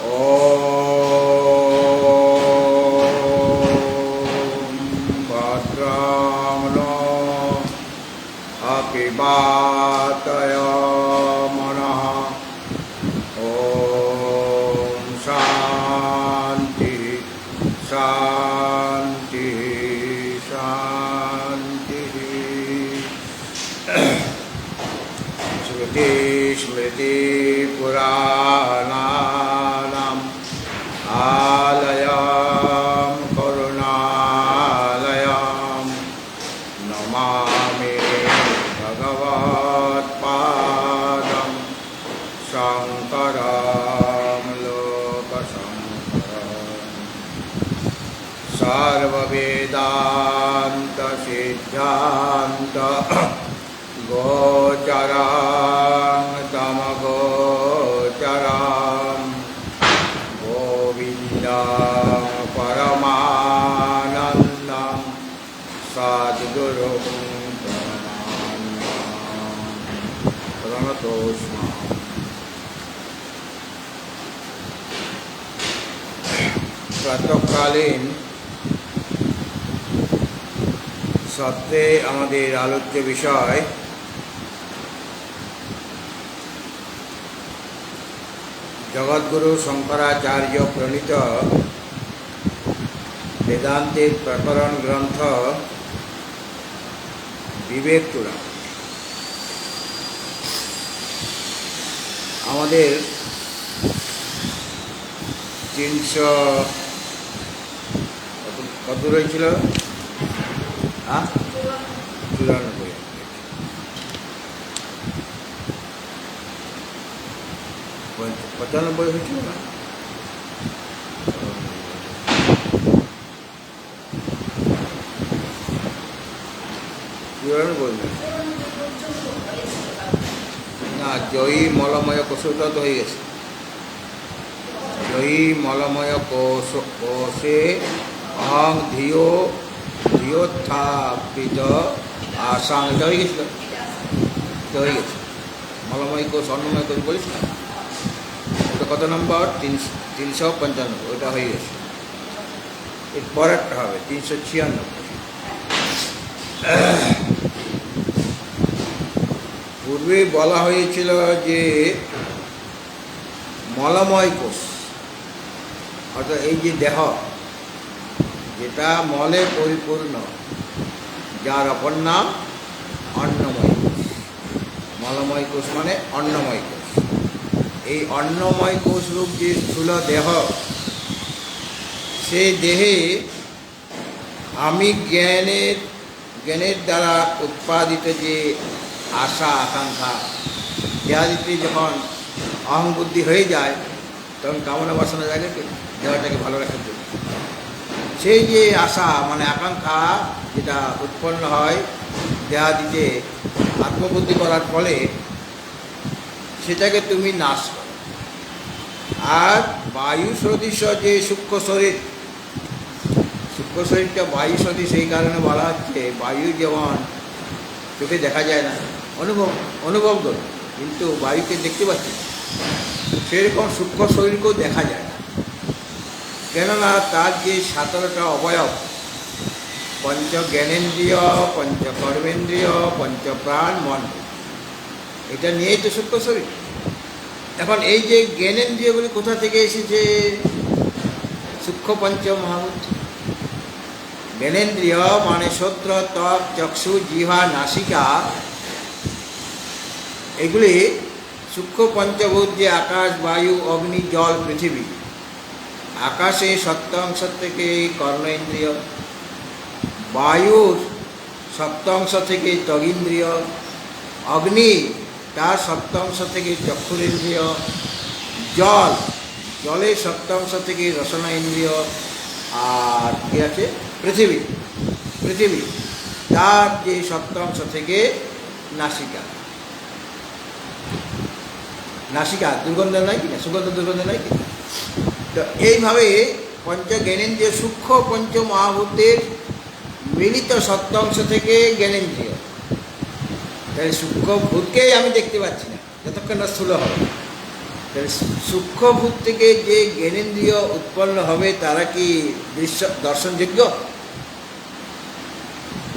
ॐ भद्रं अपिवातय मनः। ॐ शान्ति शान्ति शान्ति। स्मृति स्मृति पुराणानाम् आलयं करुणालयं नमामि भगवत्पादं शङ्करं लोकशङ्करम्। सर्ववेदान्त सिद्धान्त गोचरं तमगोचरं गोविन्दं परमानन्दं सद्गुरुं प्रणतोऽस्मि। प्रातःकालीन सत्रे आमादेर आलोच्य विषय जगद्गुरु शंकराचार्य प्रणीत वेदांतेर प्रकरण ग्रंथ विवेक चूड़ामणि। आमादेर 300 कत रयेछिल 94 95 হয়েছিল না? না, জয়ী মলময় কোষটা তো হয়ে গেছে। জয়ী মলময় কোষে অহং ধিও ধিয়োত্থাপিত আসাং, এটা হয়ে গেছিল, এটা হয়ে গেছে। মলময় কোষ অন্নময় কোষ বলিস না, ওটা কত নম্বর? 355, ওটা হয়ে গেছে। এর পরেরটা হবে 396। পূর্বে বলা হয়েছিল যে মলময় কোষ অর্থাৎ এই যে দেহ যেটা মলে পরিপূর্ণ, যার অপর নাম অন্নময় কোষ। মলময় কোষ মানে অন্নময় কোষ। এই অন্নময় কোষ রূপ যে স্থূল দেহ, সেই দেহে আমি জ্ঞানের দ্বারা উৎপাদিত যে আশা আকাঙ্ক্ষা দেহাদিতে যখন অহং বুদ্ধি হয়ে যায়, তখন কামনা বাসনা জাগে দেহটাকে ভালো রাখার জন্য। সেই যে আশা মানে আকাঙ্ক্ষা যেটা উৎপন্ন হয় দেহাদিতে আত্মবুদ্ধি করার ফলে, সেটাকে তুমি নাশ করো। আর বায়ু সদৃশ যে সূক্ষ্ম শরীরটা বায়ু সদৃশ এই কারণে বলা হচ্ছে, বায়ু যেমন চোখে দেখা যায় না, অনুভব করো, কিন্তু বায়ুকে দেখতে পাচ্ছি, সেরকম সূক্ষ্ম শরীরকেও দেখা যায় না। কেননা তার যে 17টা অবয়ব, পঞ্চ জ্ঞানেন্দ্রিয়, পঞ্চ কর্মেন্দ্রিয়, পঞ্চ প্রাণ, মন, এটা নিয়েই তো সূক্ষ্ম শরীর। এখন এই যে জ্ঞানেন্দ্রিয়গুলি কোথা থেকে এসেছে? সূক্ষ্ম পঞ্চ মহাভূত। জ্ঞানেন্দ্রিয় মানে শ্রোত্র, ত্বক, চক্ষু, জিহ্বা, নাসিকা, এগুলি সূক্ষ্ম পঞ্চভূত যে আকাশ, বায়ু, অগ্নি, জল, পৃথিবী। আকাশে সপ্তাংশ থেকে কর্ণেন্দ্রিয়, বায়ুর সপ্তাংশ থেকে ত্বগিন্দ্রিয়, অগ্নি তার সপ্তাংশ থেকে চক্ষুরেন্দ্রিয়, জলের সপ্তাংশ থেকে রসনা ইন্দ্রিয়, আর কি আছে পৃথিবী তার যে সপ্তাংশ থেকে নাসিকা দুর্গন্ধ নয় কিনা, সুগন্ধ দুর্গন্ধ নয় কিনা। তো এইভাবে পঞ্চ জ্ঞানেন্দ্রিয় সূক্ষ্ম পঞ্চ মহাভূতের মিলিত সপ্তাংশ থেকে জ্ঞানেন্দ্রিয়। তাই সূক্ষ্ম ভূতকেই আমি দেখতে পাচ্ছি না যতক্ষণ না স্থূল হবে। তাহলে সূক্ষ্মভূত থেকে যে জ্ঞানেন্দ্রিয় উৎপন্ন হবে তারা কি দর্শনযোগ্য?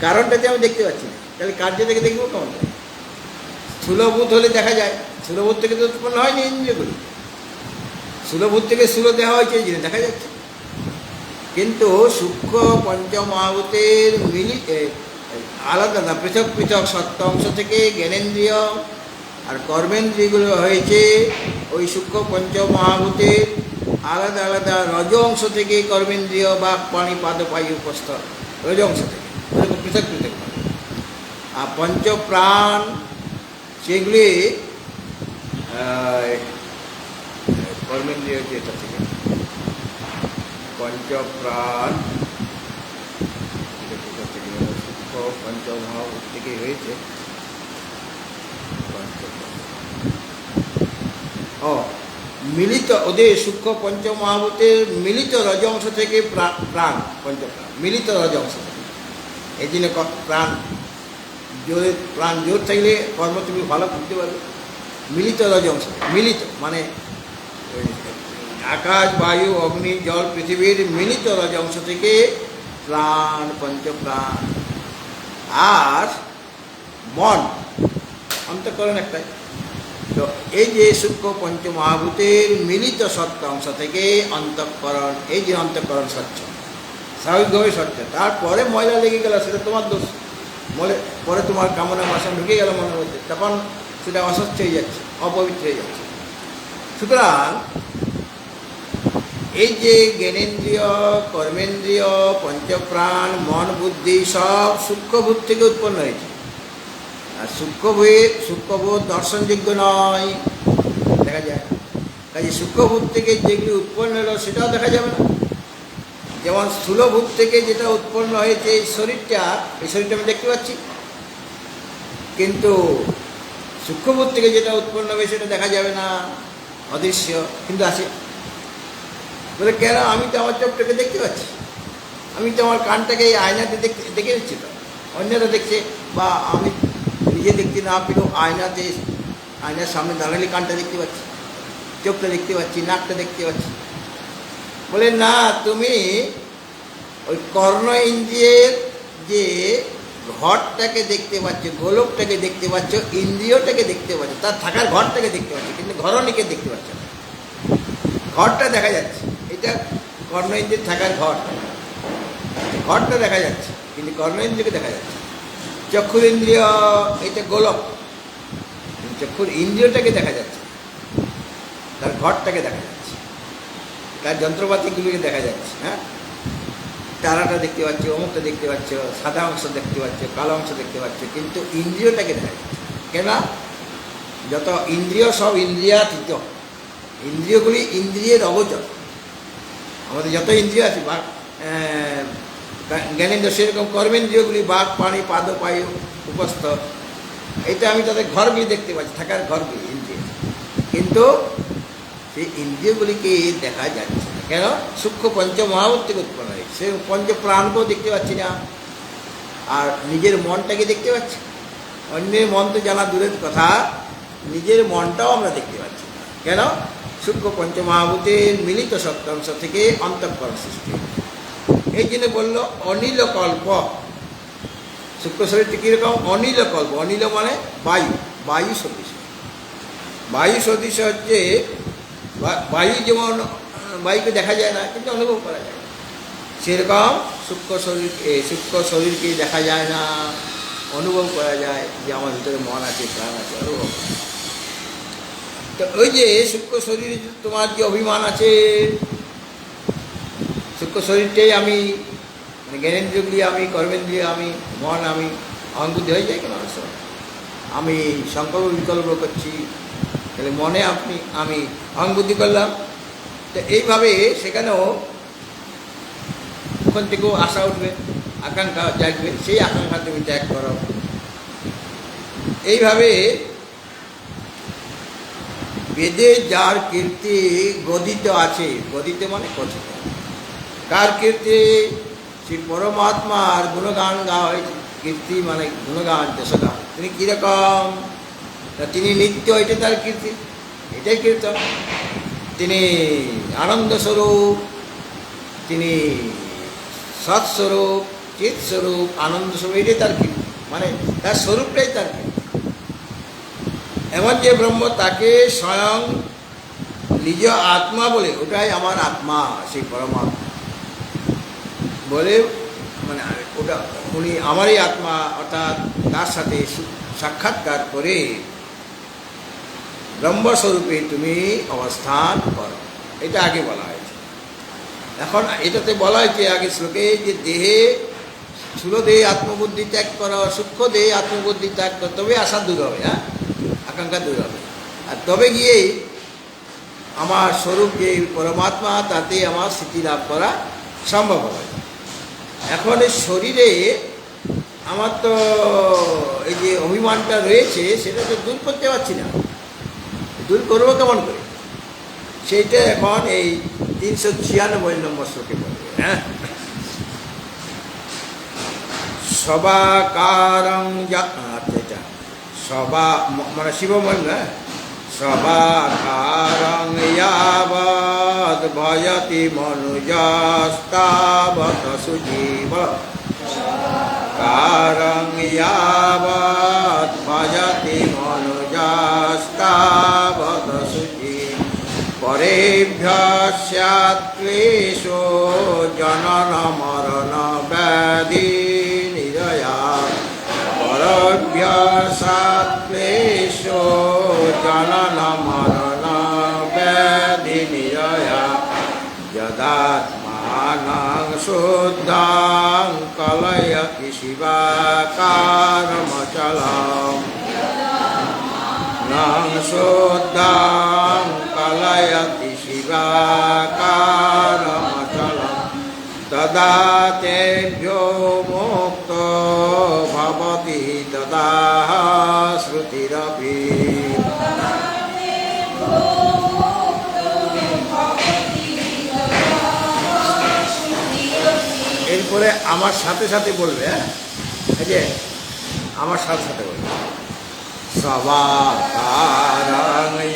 কারণটা যে আমি দেখতে পাচ্ছি না, তাহলে কার্য থেকে দেখবো কেমন? স্থূলভূত হলে দেখা যায়, স্থূলভূত থেকে তো উৎপন্ন হয়নি ইন্দ্রিয়গুলি, স্থূলভূত থেকে স্থূল দেওয়া হয়েছে এই জিনিস দেখা যাচ্ছে। কিন্তু সূক্ষ্ম পঞ্চমহাভূতের আলাদা না, পৃথক পৃথক সত্য অংশ থেকে জ্ঞানেন্দ্রিয় আর কর্মেন্দ্রিয়গুলো হয়েছে ওই সূক্ষ্ম পঞ্চমহাভূতের আলাদা আলাদা রজ অংশ থেকে কর্মেন্দ্রিয় বা পানি পাদপায়ু উপস্থ রজ অংশ থেকে পৃথক পৃথক। আর পঞ্চপ্রাণ সেগুলি কর্মেন্দ্রিয় যেটা থেকে পঞ্চপ্রাণ সূক্ষ্ম পঞ্চমহাভূত থেকে হয়েছে। মিলিত ওদের সূক্ষ্ম পঞ্চমহাভূতের মিলিত রজ অংশ থেকে প্রাণ পঞ্চপ্রাণ মিলিত রজ অংশ থেকে। এই জন্য প্রাণ জোরে, প্রাণ জোর থাকলে কর্ম তুমি ভালো করতে পারবে। মিলিত রজ অংশ, মিলিত মানে আকাশ বায়ু অগ্নি জল পৃথিবীর মিলিত রজ অংশ থেকে প্রাণ পঞ্চপ্রাণ। আর মন অন্তঃকরণ একটাই। তো এই যে সূক্ষ্ম পঞ্চমহাভূতের মিলিত সত্য অংশ থেকে অন্তঃকরণ, এই যে অন্তঃকরণ স্বচ্ছ, স্বাভাবিকভাবে স্বচ্ছ, তারপরে ময়লা লেগে গেল সেটা তোমার দোষ। পরে তোমার কামনা বাসনা ঢুকে গেল মনের মধ্যে, তখন সেটা অস্বচ্ছ হয়ে যাচ্ছে, অপবিত্র হয়ে যাচ্ছে। সুতরাং এই যে জ্ঞানেন্দ্রিয় কর্মেন্দ্রিয় পঞ্চপ্রাণ মন বুদ্ধি সব সূক্ষ্মভূত থেকে উৎপন্ন হয়েছে। আর সূক্ষ্মভূত দর্শনযোগ্য নয়, দেখা যায়। কাজে সূক্ষ্মভূত থেকে যেগুলি উৎপন্ন হলো সেটাও দেখা যাবে না। যেমন স্থূলভূত থেকে যেটা উৎপন্ন হয়েছে এই শরীরটা আমি দেখতে পাচ্ছি, কিন্তু সূক্ষ্মভূত থেকে যেটা উৎপন্ন হবে সেটা দেখা যাবে না, অদৃশ্য, কিন্তু আছে। বলে কেন? আমি তো আমার চোখটাকে দেখতে পাচ্ছি, আমি তো আমার কানটাকে এই আয়নাতে দেখে নিচ্ছি, তো অন্যরা দেখছে, বা আমি নিজে দেখতে না পেলেও আয়নার সামনে দাঁড়ালে কানটা দেখতে পাচ্ছি, চোখটা দেখতে পাচ্ছি, নাকটা দেখতে পাচ্ছি। বলে না, তুমি ওই কর্ণ ইন্দ্রিয়ের যে ঘরটাকে দেখতে পাচ্ছ, গোলকটাকে দেখতে পাচ্ছ, ইন্দ্রিয়টাকে দেখতে পাচ্ছ, তার থাকার ঘরটাকে দেখতে পাচ্ছ, কিন্তু ঘরণীকে দেখতে পাচ্ছ না। ঘরটা দেখা যাচ্ছে, এটা কর্ণ ইন্দ্রিয়ের থাকার ঘর, ঘরটা দেখা যাচ্ছে, কিন্তু কর্ণ ইন্দ্রিয়কে দেখা যাচ্ছে। চক্ষুর ইন্দ্রিয় এটা গোলক, চক্ষুর ইন্দ্রিয়টাকে দেখা যাচ্ছে, তার ঘরটাকে দেখা যাচ্ছে, তার যন্ত্রপাতিগুলিকে দেখা যাচ্ছে। হ্যাঁ, তারাটা দেখতে পাচ্ছ, অমুকটা দেখতে পাচ্ছ, সাদা অংশ দেখতে পাচ্ছ, কালো অংশ দেখতে পাচ্ছ, কিন্তু ইন্দ্রিয়টাকে দেখা যাচ্ছে। কেন? যত ইন্দ্রিয় সব ইন্দ্রিয়াতীত, ইন্দ্রিয়গুলি ইন্দ্রিয়ের অগোচর। আমাদের যত ইন্দ্রিয় আছে বা জ্ঞানেন্দ্র, সেরকম কর্মেন্দ্রিয়গুলি বাঘ পানি পাদপায়ু উপস্থ, এটা আমি তাদের ঘরগুলি দেখতে পাচ্ছি, থাকার ঘরগুলি ইন্দ্রিয়, কিন্তু সেই ইন্দ্রিয়গুলিকে দেখা যাচ্ছে না। কেন? সূক্ষ্ম পঞ্চমহাভূত থেকে উৎপন্ন হয়েছে, সে পঞ্চপ্রাণকেও দেখতে পাচ্ছি না, আর নিজের মনটাকে দেখতে পাচ্ছি। অন্যের মন তো জানা দূরের কথা, নিজের মনটাও আমরা দেখতে পাচ্ছি। কেন? সূক্ষ্ম পঞ্চমহাভূতের মিলিত সত্যাংশ থেকে অন্তঃকরণ সৃষ্টি। এই জন্য বলল অনিলকল্প। সূক্ষ্ম শরীরটি কীরকম? অনিলকল্প। অনিল মানে বায়ু, বায়ু সদৃশ। বায়ু সদৃশ হচ্ছে বায়ু, যেমন বায়ুকে দেখা যায় না কিন্তু অনুভব করা যায়, সেরকম সূক্ষ্ম শরীরকে দেখা যায় না, অনুভব করা যায় যে আমার ভিতরে মন আছে, প্রাণ আছে, অনুভব করা যায়। তো ওই যে সূক্ষ্ম শরীরে তোমার যে অভিমান আছে, সূক্ষ্ম শরীরটাই আমি, মানে জ্ঞানেন্দ্রিয়গুলি আমি, কর্মেন্দ্রিয় আমি, মন আমি, অহংবুদ্ধি হয়ে যায় কেন? আমি সংকল্প বিকল্প করছি, তাহলে মনে আমি অহংবুদ্ধি করলাম। তো এইভাবে সেখানেও ওখান থেকেও আশা উঠবে, আকাঙ্ক্ষা জাগবে, সেই আকাঙ্ক্ষা তুমি ত্যাগ করো। এইভাবে বেদে যার কীর্তি গদিত আছে, গদিত মানে কথিত, কার কীর্তি? শ্রী পরমাত্মার গুণগান গাওয়া হয়েছে। কীর্তি মানে গুণগান, যশগান। তিনি কীরকম? তিনি নিত্য, এটা তার কীর্তি। এটাই কীর্তন। তিনি আনন্দস্বরূপ, তিনি সৎস্বরূপ, চিৎস্বরূপ, আনন্দস্বরূপ, এটাই তার কীর্তন, মানে তার স্বরূপটাই তার কীর্তন। এমন যে ব্রহ্ম তাকে স্বয়ং নিজ আত্মা বলে, ওটাই আমার আত্মা, সেই পরমাত্মা বলে, মানে ওটা উনি আমারই আত্মা, অর্থাৎ তার সাথে সাক্ষাৎকার করে ব্রহ্মস্বরূপে তুমি অবস্থান করো, এটা আগে বলা হয়েছে। এখন এটাতে বলা হয়েছে আগে শ্লোকে যে দেহে, স্থূল দেহে আত্মবুদ্ধি ত্যাগ করো, সূক্ষ্ম দেহে আত্মবুদ্ধি ত্যাগ করো, তবে আশা দূর হবে, হ্যাঁ, আকাঙ্ক্ষা দূর হবে, আর তবে গিয়েই আমার স্বরূপ যে পরমাত্মা, তাতে আমার স্থিতি লাভ করা সম্ভব হবে। এখন এই শরীরে আমার তো এই যে অভিমানটা রয়েছে, সেটা তো দূর করতে পারছি না, দূর করবো কেমন করে? সেইটা এখন এই 396 নম্বর শ্লোকে বলবে, হ্যাঁ। সবাকারং, আচ্ছা, এটা সবা মানে শিবমহিম, হ্যাঁ, সবাকারং ইয়াবৎ ভয়তি মনুজস্তাবৎ সুজীব, কারং ইয়াবৎ ভয়তি মনুজস্তাবৎ সুজীব, পরেভ্যঃ স্যাৎ ক্লেশো জনন মরণ ব্যাধি নিরয়া, পরেভ্যঃ স্যাৎ ক্লেশো জনন মরণ ব্যাধি নিরয়া, যদাত্মানং শুদ্ধাং কলয়তি শিবাকারমচলম, নং শুদ্ধাং কলয়তি শিবাকারমচলম, তদা তেভ্যো মুক্তো ভবতি তদা শ্রুতিরপি। এরপরে আমার সাথে সাথে বলবে, হ্যাঁ, এই যে আমার সাথে সাথে বলবে, সবাকারং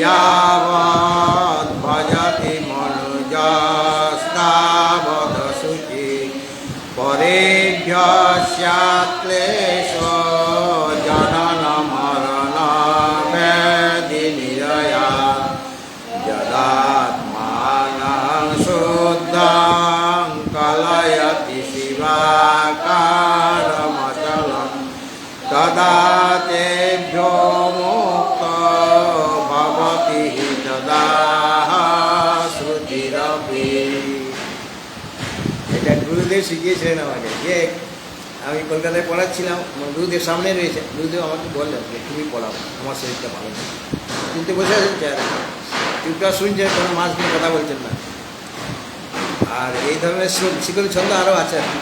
ইয়াবৎ ভজতি মনুজস্তাবৎ শুচি, পরেভ্যঃ স্যাৎ ক্লেশো জনন মরণ ব্যাধি নিরয়া, যদাত্মানং শুদ্ধাং কলয়তি শিবাকারমচলম, তদা তেভ্যো মুক্তো ভবতি তদা শ্রুতিরপি। এটা গুরুদেব শিখিয়েছিলেন আমাকে, যে আমি কলকাতায় পড়াচ্ছিলাম, গুরুদেব সামনে রয়েছে, গুরুদেব আমাকে বললেন যে তুমি পড়াও, আমার শরীরটা ভালো নেই, কিন্তু বসে আছেন চেয়ারে, চুপটা শুনছেন, কোনো মাছ নিয়ে কথা বলছেন না। আর এই ধরনের শিকড়ি ছন্দ আরও আছে আর কি।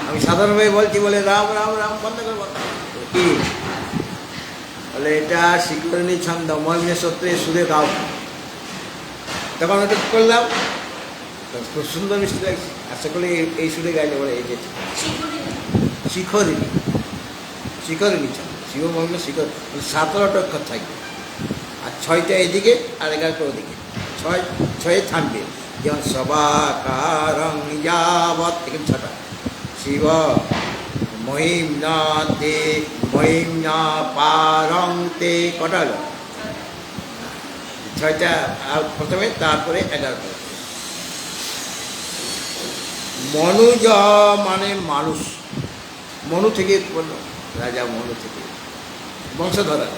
আমি সাধারণভাবে বলছি বলে রাম রাম রাম বন্ধ করবো, কি বলে এটা শিকরণী ছন্দ, মহিমে সত্রে সুরে গাও। তখন ওটা করলাম, খুব সুন্দর মিষ্টি লাগছে, আশা করি এই সুরে গাইলে বলে এই যে শিখরিণী, শিখরিণী ছন্দ, শিব মহিমে শিখর, 17টা অক্ষর থাকবে, আর 6টা এদিকে আর 11টা ওদিকে, 6 থাকবে, যেমন সবাকারং ইয়াবৎ, এখানে 6টা, শিব মহিম্না তে মহিম্না পারং তে, কটা হলো? 6টা প্রথমে, তারপরে 11টা। মনুজ মানে মানুষ, মনু থেকে উৎপন্ন, রাজা মনু থেকে বংশধরা।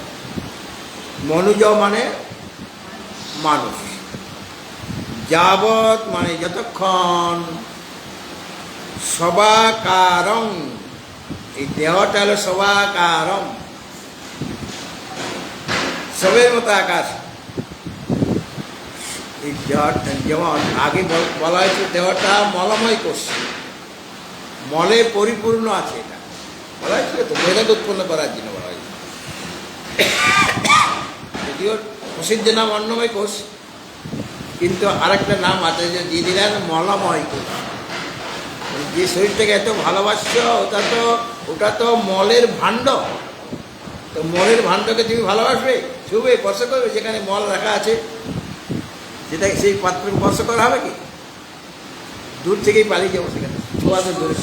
মনুজ মানে মানুষ, যাবৎ মানে যতক্ষণ, সবাকারং, এই দেহটা হলো সবাকারং, সবের মতো আকাশ। এই যেমন আগে বলা হয়েছে দেহটা মলময় কোষ, মলে পরিপূর্ণ আছে, এটা বলা হয়েছিল তো, বেদান্ত উৎপন্ন করার জন্য বলা হয়েছে। যদিও প্রসিদ্ধ নাম অন্নময় কোষ, কিন্তু আরেকটা নাম আছে যে দিয়ে দিলেন মলময় কোষ। যে শরীরটাকে এত ভালোবাসছ, ওটা তো মলের ভাণ্ড, তো মলের ভাণ্ডকে তুমি ভালোবাসবে, ছুবে স্পর্শ করবে, যেখানে মল রাখা আছে সেটা সেই পাত্রকে স্পর্শ করা হবে কি? দূর থেকেই পালিয়ে যাবো, সেখানে ছোঁয়া তো দূরে।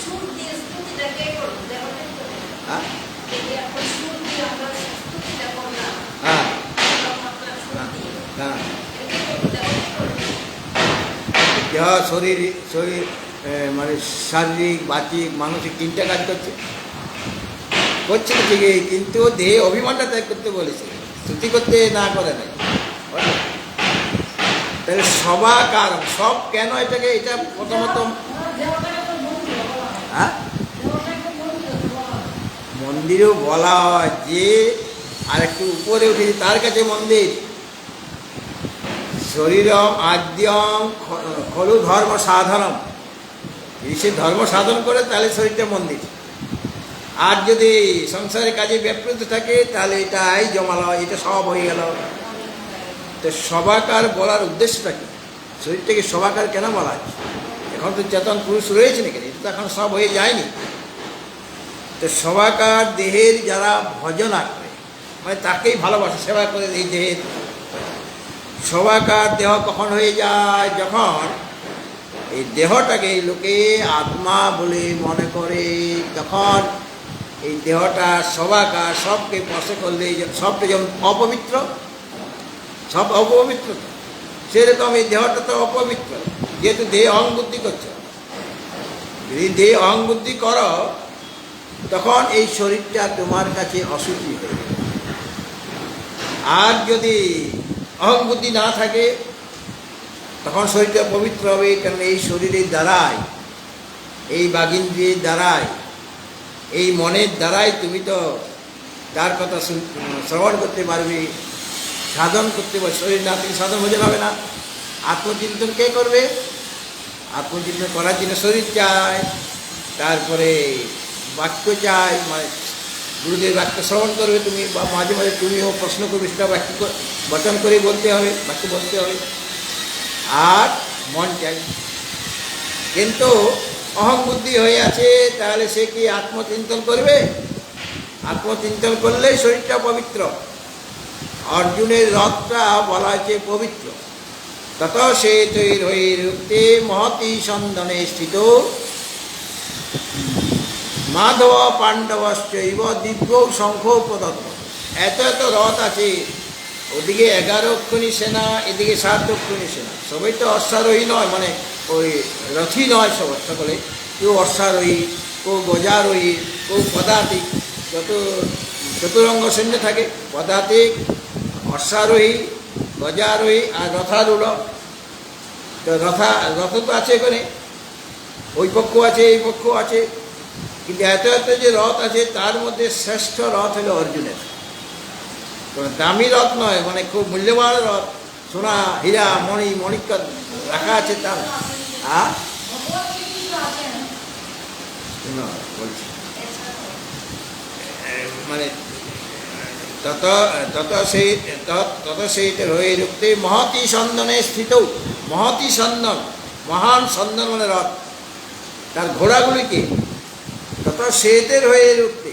হ্যাঁ হ্যাঁ হ্যাঁ, দেহ শরীর শরীর মানে শারীরিক বাচিক মানসিক তিনটা কাজ করছে করছে তো ঠিকই, কিন্তু দেহে অভিমানটা ত্যাগ করতে বলেছে, স্তুতি করতে না করে নাই। তাহলে সবাকার সব কেন এটাকে, এটা প্রথমত হ্যাঁ মন্দিরেও বলা হয় যে আর একটু উপরে উঠেছে তার কাছে মন্দির। শরীরম আদ্যম খলু ধর্ম সাধনম, যদি সে ধর্ম সাধন করে তাহলে শরীরটা মন্দির। আর যদি সংসারের কাজে ব্যাপৃত থাকে তাহলে এটাই জমালয়, এটা সব হয়ে গেল। তো সবাকার বলার উদ্দেশ্যটা কি? শরীরটাকে সবাকার কেন বলা হয়? এখন তো চেতন পুরুষ রয়েছে নাকি, এটা তো এখন সব হয়ে যায়নি। তো সবাকার দেহের যারা ভজনা করে, মানে তাকেই ভালোবাসে, সেবা করে এই দেহের। সবাকার দেহ কখন হয়ে যায়? যখন এই দেহটাকে লোকে আত্মা বলে মনে করে, তখন এই দেহটা সবাকার, সবকে স্পর্শ করলে সবটা যেমন অপবিত্র, সব অপবিত্র, সেরকম এই দেহটা তো অপবিত্র, যেহেতু দেহ অহং বুদ্ধি করছো। যদি দেহ অহং বুদ্ধি করো তখন এই শরীরটা তোমার কাছে অশুচি হয়ে যাবে। আর যদি অহং বুদ্ধি না থাকে তখন শরীরটা পবিত্র হবে, কারণ এই শরীরের দ্বারাই, এই বাগিন্দ্রিয়ের দ্বারাই, এই মনের দ্বারাই তুমি তো তার কথা শ্রবণ করতে পারবে, সাধন করতে পারবে। শরীর না তুমি সাধন হয়ে যাবে না। আত্মচিন্তন কে করবে? আত্মচিন্তন করার জন্য শরীর চাই, তারপরে বাক্য চাই, মানে গুরুদেব বাক্য শ্রবণ করবে তুমি, বা মাঝে মাঝে তুমিও প্রশ্ন করবে, সেটা বাক্য বচন করে বলতে হবে, বাক্য বলতে হবে। আর মন চাই, কিন্তু অহং বুদ্ধি হয়ে আছে, তাহলে সে কি আত্মচিন্তন করবে? আত্মচিন্তন করলেই শরীরটা পবিত্র। অর্জুনের রথটা বলা হয়েছে পবিত্র। তত সে তৈরুক্তে মহতি সন্দনে স্থিত মাধব পাণ্ডবশ্চৈব দিব্য শঙ্খ প্রদত্ত। এত এত রথ আছে, ওদিকে 11 অক্ষণী সেনা, এদিকে 7 অক্ষণী সেনা। সবাই তো অশ্বারোহী নয়, মানে ওই রথী নয় সকলে। কেউ অশ্বারোহী, কেউ গজারোহী, কেউ পদাতিক, যত চতুরঙ্গ সৈন্য থাকে, পদাতিক, অশ্বারোহী, গজারোহী আর রথারূঢ়। তো রথ তো আছে এখানে, ওই পক্ষ আছে, এই পক্ষ আছে, কিন্তু এত এত যে রথ আছে তার মধ্যে শ্রেষ্ঠ রথ হলো অর্জুনের। দামি রথ নয়, মানে খুব মূল্যবান রথ, সোনা হীরা মণি মণিকা রাখা আছে তার। বলছি মানে তত সেই হয়ে রুখতে মহতি সন্দনে স্থিত। মহতি সন্দন, মহান সন্দন মানে রথ, তার ঘোড়াগুলিকে তত শ্বেতের হয়ে রুখতে,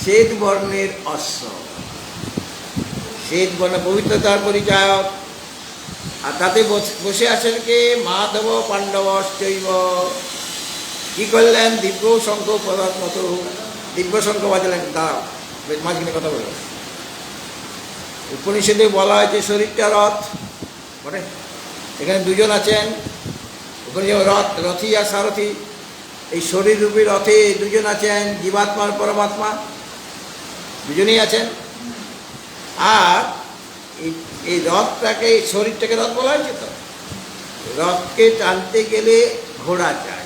শ্বেত বর্ণের অশ্ব। শ্বেত বর্ণ পবিত্রতার পরিচায়ক। আর তাতে বসে আছেন কে? মাধব পাণ্ডবশ্চৈব। কি করলেন? দিব্য শঙ্খ পদার্থ মতো দিব্য শঙ্খ বাজালেন। দাঁড়াও, মাঝখানে কথা বলব। উপনিষদে বলা হয়েছে শরীরটা রথ বটে। এখানে দুজন আছেন, ওখানে যেমন রথী আর সারথী। এই শরীররূপী রথে দুজন আছেন, জীবাত্মা আর পরমাত্মা, দুজনেই আছেন। আর এই রথটাকে, শরীরটাকে রথ বলা হয়েছে। তো রথকে টানতে গেলে ঘোড়া চাই,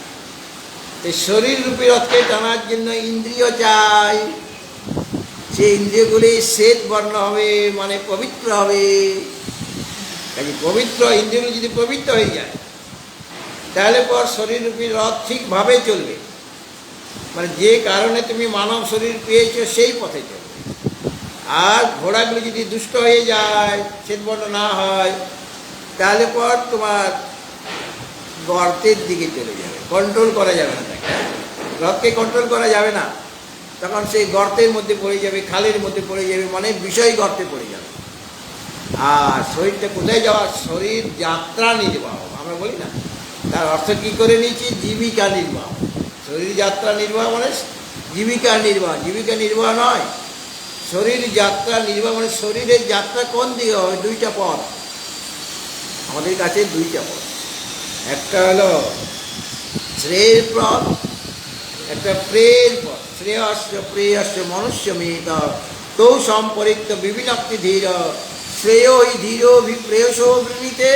এই শরীররূপী রথকে টানার জন্য ইন্দ্রিয় চাই। সেই ইন্দ্রিয়গুলি শ্বেত বর্ণ হবে, মানে পবিত্র হবে। কাজে পবিত্র ইন্দ্রিয়গুলি যদি পবিত্র হয়ে যায় তাহলে পর শরীররূপী রথ ঠিকভাবে চলবে। মানে যে কারণে তুমি মানব শরীর পেয়েছো সেই পথে চলবে। আর ঘোড়াগুলি যদি দুষ্ট হয়ে যায়, শ্বেতবর্ণ না হয়, তাহলে পর তোমার গর্তের দিকে চলে যাবে, কন্ট্রোল করা যাবে না। তাকে রথকে কন্ট্রোল করা যাবে না। তখন সেই গর্তের মধ্যে পড়ে যাবে, খালের মধ্যে পড়ে যাবে, মানে বিষয় গর্তে পড়ে যাবে। আর শরীরটা কোথায় যাওয়া? শরীর যাত্রা নির্বাহ আমরা বলি না, তার অর্থ কী করে নিয়েছি? জীবিকা নির্বাহ। শরীর যাত্রা নির্বাহ মানে জীবিকা নির্বাহ, জীবিকা নির্বাহ নয়, শরীর যাত্রা নির্বাহ মানে শরীরের যাত্রা কোন দিকে হবে? দুইটা পথ আমাদের কাছে, দুইটা পথ। একটা হলো শ্রেয়ের পথ, একটা প্রেয়ের পথ। শ্রেয়স্য প্রেয়স্য মনুষ্য মিহিত তৌ সম্পরিক্ত বিভিন্নক্তি ধীর শ্রেয় ধীর প্রেয়সো বৃণীতে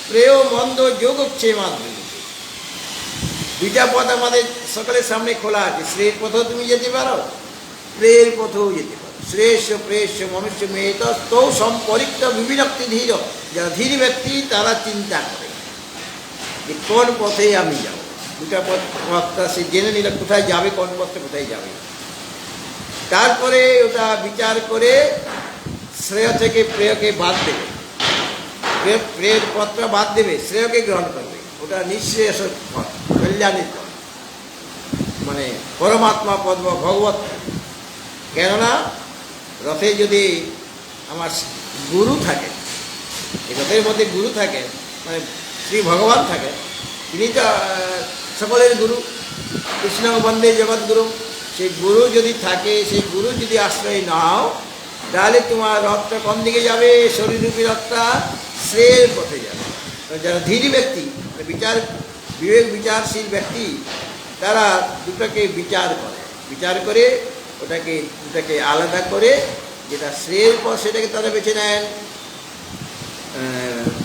প্রেয় মন্দ যোগক্ষেমাদ বৃণীতে। দুইটা পথ আমাদের সকলের সামনে খোলা আছে। শ্রেয়ের পথেও তুমি যেতে পারো, প্রেয়ের পথেও যেতে পারো। শ্রেয়স্য প্রেয়স্য মনুষ্য মিহিত তৌ সম্পরিক্ত বিভিন্নক্তি ধীর। যারা ধীর ব্যক্তি তারা চিন্তা করে যে কোন পথে আমি যাব। দুটা পথটা সে জেনে নিলে কোথায় যাবে, কোন পথে কোথায় যাবে। তারপরে ওটা বিচার করে শ্রেয় থেকে প্রেয়কে বাদ দেবে, প্রেয়ের পথটা বাদ দেবে, শ্রেয়কে গ্রহণ করবে। ওটা নিঃশ্রেয়স পথ, কল্যাণের পথ, মানে পরমাত্মা পদ বা ভগবত। কেননা রথে যদি আমার গুরু থাকে, এই রথের মধ্যে গুরু থাকে, মানে শ্রী ভগবান থাকে, তিনি তো সকলের গুরু, কৃষ্ণ বন্দে জগৎগুরু। সেই গুরু যদি থাকে, সেই গুরু যদি আশ্রয় নাও, তাহলে তোমার রথটা কোন দিকে যাবে? শরীররূপী রথটা শ্রেয়ের পথে যাবে। যারা ধীর ব্যক্তি, বিবেক বিচারশীল ব্যক্তি, তারা দুটাকে বিচার করে ওটাকে আলাদা করে যেটা শ্রেয়ের পথ সেটাকে তারা বেছে নেন,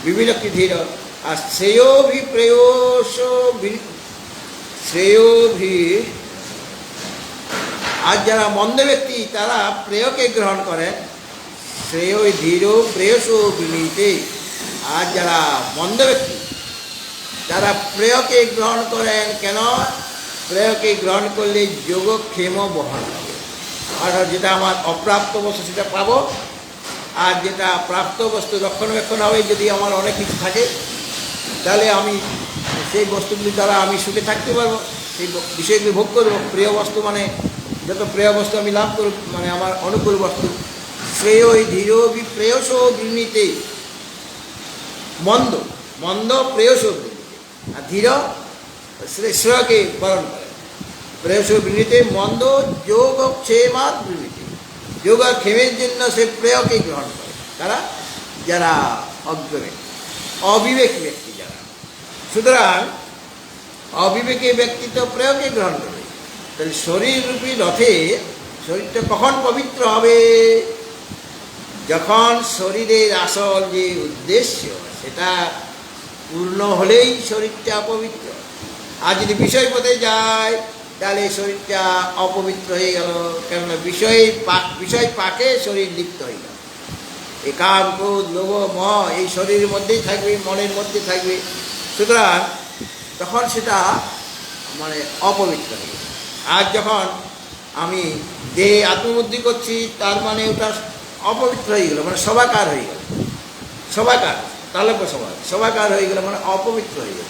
বিভিন্নক্তি ধীর। আর শ্রেয়োভি প্রেয়স শ্রেয়োভি, আর যারা মন্দ ব্যক্তি তারা প্রেয়কে গ্রহণ করেন, শ্রেয় ধীর প্রেয়স বিনীতে। আর যারা মন্দ ব্যক্তি তারা প্রেয়কে গ্রহণ করেন। কেন? প্রেয়কে গ্রহণ করলে যোগক্ষেম বহন হবে, অর্থাৎ যেটা আমার অপ্রাপ্ত বস্তু সেটা পাবো, আর যেটা প্রাপ্ত বস্তু রক্ষণাবেক্ষণ হবে। যদি আমার অনেক কিছু থাকে তাহলে আমি সেই বস্তুগুলি দ্বারা আমি সুখে থাকতে পারবো, সেই বিষয়গুলি ভোগ করবো। প্রিয় বস্তু মানে যত প্রিয় বস্তু আমি লাভ করব, মানে আমার অনুকূল বস্তু। শ্রেয় ধীর প্রেয়স বৃণীতে, মন্দ প্রেয়স বৃণীতে, আর ধীর শ্রেয়কে বরণ করে। প্রেয়স বৃণীতে মন্দ যোগক্ষেমাদ বৃণীতে, যোগ আর ক্ষেমের জন্য সে প্রেয়কে গ্রহণ করে। তারা যারা অবিবেকী ব্যক্তি যারা, সুতরাং অবিবেকী ব্যক্তি তো প্রেয়কে গ্রহণ করবে। তাহলে শরীররূপী রথে শরীরটা কখন পবিত্র হবে? যখন শরীরের আসল যে উদ্দেশ্য সেটা পূর্ণ হলেই শরীরটা পবিত্র। আর যদি বিষয় পথে যায় তাহলে শরীরটা অপবিত্র হয়ে গেল। কেননা বিষয় পাকে শরীর লিপ্ত হয়ে গেল। এই কাম, ক্রোধ, লোভ, মোহ এই শরীরের মধ্যেই থাকবে, মনের মধ্যে থাকবে। সুতরাং তখন সেটা মানে অপবিত্র হয়ে গেল। আর যখন আমি দেহে আত্মবুদ্ধি করছি, তার মানে ওটা অপবিত্র হয়ে গেল, মানে সবাকার হয়ে গেল। সবাকার তাহলে সবাকার হয়ে গেল, মানে অপবিত্র হয়ে গেল।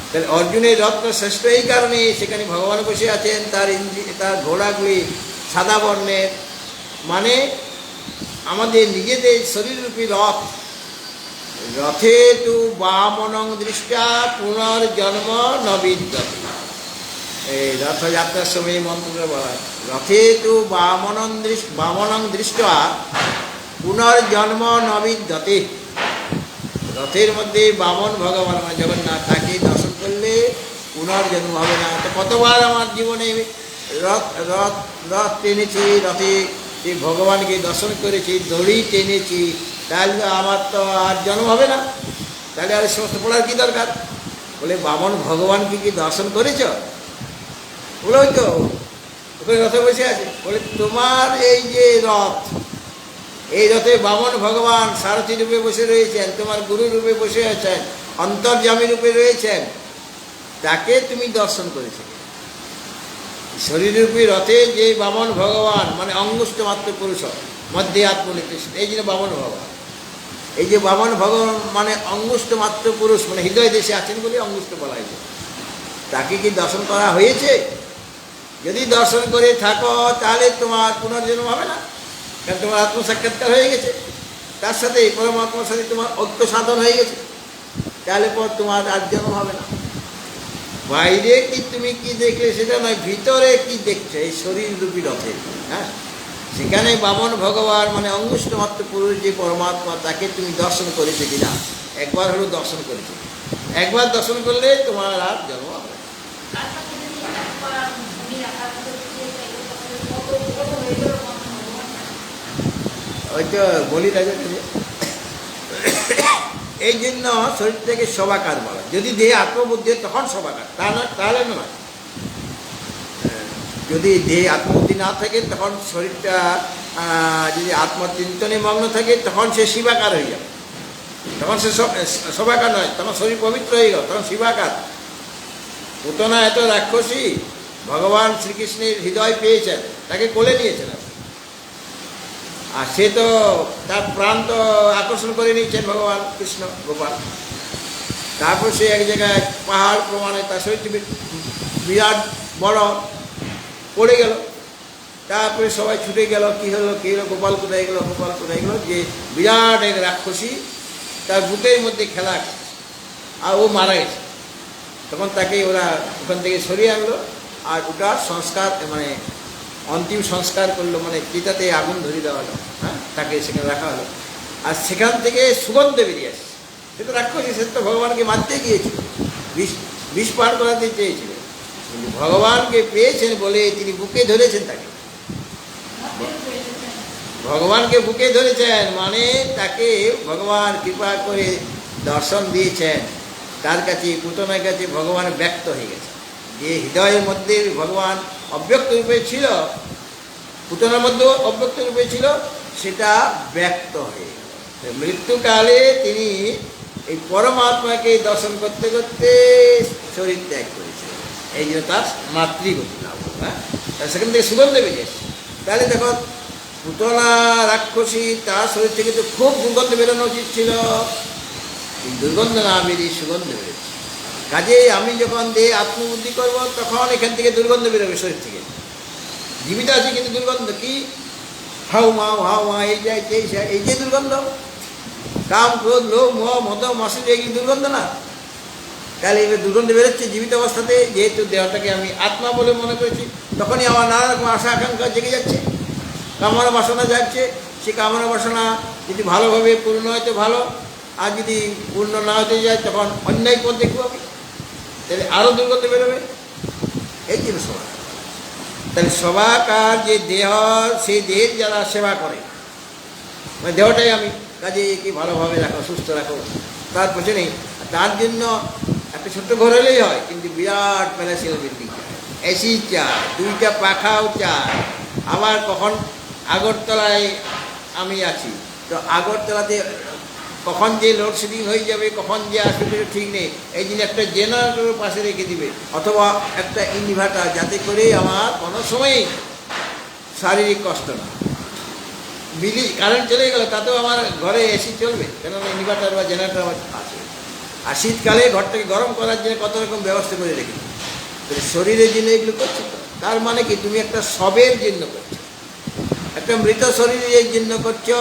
তাহলে অর্জুনের রথটা শ্রেষ্ঠ এই কারণে, সেখানে ভগবান বসে আছেন, তার ঘোড়াগুলি সাদা বর্ণের, মানে আমাদের নিজেদের শরীররূপী রথ। রথে তু বামনং দৃষ্টা পুনর্জন্ম নবিদ্যতে। এই রথযাত্রার সময় মন্ত্রটা বলা, রথে তু বামনং দৃষ্টা পুনর্জন্ম নবিদ্যতে। রথের মধ্যে বামন ভগবান মানে জগন্নাথ, তাকে দর্শন করলে পুনর্জন্ম হবে না। তো কতবার আমার জীবনে রথ টেনেছি, রথে যে ভগবানকে দর্শন করেছি, দড়ি টেনেছি, তাহলে আমার তো আর জন্ম হবে না। তাহলে আর সমস্ত পড়ার কী দরকার? বলে বামন ভগবানকে কি দর্শন করেছ? বলে ওই তো ওখানে রথে বসে আছে। বলে তোমার এই যে রথ, এই রথে বামন ভগবান সারথী রূপে বসে রয়েছেন, তোমার গুরু রূপে বসে আছেন, অন্তর্যামী রূপে রয়েছেন, তাকে তুমি দর্শন করেছ। শরীররূপী রথে যে বামন ভগবান মানে অঙ্গুষ্ঠ মাত্র পুরুষ, মধ্যে আত্মনীতি, এই জন্য বামন ভগবান। এই যে বামন ভগবান মানে অঙ্গুষ্ঠ মাত্র পুরুষ, মানে হৃদয় দেশে আছেন বলে অঙ্গুষ্ঠ বলা হয়েছে। তাকে কি দর্শন করা হয়েছে? যদি দর্শন করে থাকো তাহলে তোমার পুনর্জন্ম হবে না, কারণ তোমার আত্মসাক্ষাৎকার হয়ে গেছে, তার সাথে পরমাত্মার সাথে তোমার ঐক্য সাধন হয়ে গেছে, তাহলে পর তোমার আর জন্ম হবে না। বাইরে কি তুমি কি দেখলে সেটা নয়, ভিতরে কি দেখছো এই শরীর রূপী রথে। হ্যাঁ, সেখানে বামন ভগবান মানে অঙ্গুষ্ঠ মাত্র পুরুষ যে পরমাত্মা, তাকে তুমি দর্শন করেছো কিনা? একবার হলো দর্শন করেছো, একবার দর্শন করলে তোমার আর জন্ম হবে না। ওই তো বলি রাজা, এই জন্য শরীর থেকে সবাকার বলা, যদি দেহে আত্মবুদ্ধি তখন সবাকার, তাহলে নয়। যদি দেহে আত্মবুদ্ধি না থাকে তখন শরীরটা যদি আত্মচিন্তনে মগ্ন থাকে তখন সে শিবাকার হয়ে যাবে, তখন সে সবাকার নয়, তখন শরীর পবিত্র হয়ে গেল, তখন শিবাকার। পুতনা এত রাক্ষসী, ভগবান শ্রীকৃষ্ণের হৃদয় পেয়েছেন, তাকে কোলে নিয়েছেন, আর সে তো তার প্রাণ তো আকর্ষণ করে নিয়েছেন ভগবান কৃষ্ণ গোপাল। তারপর সে এক জায়গায় পাহাড় প্রমাণে তার শরীরটি বিরাট বড় পড়ে গেল, তারপরে সবাই ছুটে গেল, কী হলো কী হলো, গোপাল কোথায় গেলো, গোপাল কোথায় গেলো, যে বিরাট এক রাক্ষসী তার বুকের মধ্যে খেলা, আর ও মারা গেছে। তখন তাকে ওরা ওখান থেকে সরিয়ে আনলো, আর ওটা সংস্কার মানে অন্তিম সংস্কার করলো, মানে চিতাতে আগুন ধরিয়ে দেওয়া হলো। হ্যাঁ, তাকে সেখানে রাখা হলো, আর সেখান থেকে সুগন্ধ বেরিয়ে আসে। সে তো রাক্ষসী, সে তো ভগবানকে মারতে গিয়েছিল, বিষ পান করাতে চেয়েছিল, কিন্তু ভগবানকে পেয়েছেন বলে তিনি বুকে ধরেছেন, তাকে ভগবানকে বুকে ধরেছেন, মানে তাকে ভগবান কৃপা করে দর্শন দিয়েছেন। তার কাছে পুতনার কাছে ভগবান ব্যক্ত হয়ে গেছে, যে হৃদয়ের মধ্যে ভগবান অব্যক্ত রূপে ছিল, পুতনার মধ্যেও অব্যক্ত রূপে ছিল, সেটা ব্যক্ত হয়ে গেল। মৃত্যুকালে তিনি এই পরমাত্মাকে দর্শন করতে করতে শরীর ত্যাগ করেছিলেন, এই জন্য তার মাতৃগতি লাভ। হ্যাঁ, সেখান থেকে সুগন্ধ বেরিয়ে এসেছে। তাহলে দেখো, পুতনা রাক্ষসী, তার শরীর থেকে তো খুব দুর্গন্ধ বেরোনো উচিত ছিল, দুর্গন্ধ না বেরিয়ে সুগন্ধ বেরোচ্ছে। কাজে আমি যখন দেহে আত্মবুদ্ধি করব তখন এখান থেকে দুর্গন্ধ বেরোবে শরীর থেকে। জীবিত আছে কিন্তু দুর্গন্ধ কি, হাউ মা এই যায় এই যে দুর্গন্ধ, কাম ক্রোধ লোভ মোহ মদ মসে, এই দুর্গন্ধ না? তাহলে এবার দুর্গন্ধ বেরোচ্ছে জীবিত অবস্থাতে, যেহেতু দেহটাকে আমি আত্মা বলে মনে করেছি, তখনই আমার নানা রকম আশা আকাঙ্ক্ষা জেগে যাচ্ছে, কামনা বাসনা যাচ্ছে। সে কামনা বাসনা যদি ভালোভাবে পূর্ণ হয় তো ভালো, আর যদি পূর্ণ না হতে যায় তখন অন্যায় পথ দেখবো আমি, তাহলে আরও দুর্গন্ধ বেরোবে। এই জন্য সবাই, তাহলে সবাকার যে দেহ, সেই দেহের যারা সেবা করে, মানে দেহটাই আমি কাজে কি ভালোভাবে রাখো, সুস্থ রাখো, তার পেছনে। তার জন্য একটা ছোট্ট ঘর হলেই হয়, কিন্তু বিরাট প্যালেসিয়াল বিল্ডিং চায়, এসি চায়, 2টা পাখাও চায়। আবার কখন আগরতলায় আমি আছি, তো আগরতলাতে কখন যে লোডশেডিং হয়ে যাবে, কখন যে আসবে ঠিক নেই, এই জন্য একটা জেনারেটর পাশে রেখে দিবে, অথবা একটা ইনভার্টার, যাতে করে আমার কোনো সময়ই শারীরিক কষ্ট না। কারেন্ট চলে গেল তাতেও আমার ঘরে এসি চলবে, কেননা ইনভার্টার বা জেনারেটর আমার আছে। আর শীতকালে ঘরটাকে গরম করার জন্য কত রকম ব্যবস্থা করে রেখেছি। শরীরের জন্য এগুলো করছো, তার মানে কি তুমি একটা সবের জন্য করছো, একটা মৃত শরীরের জন্য করছো,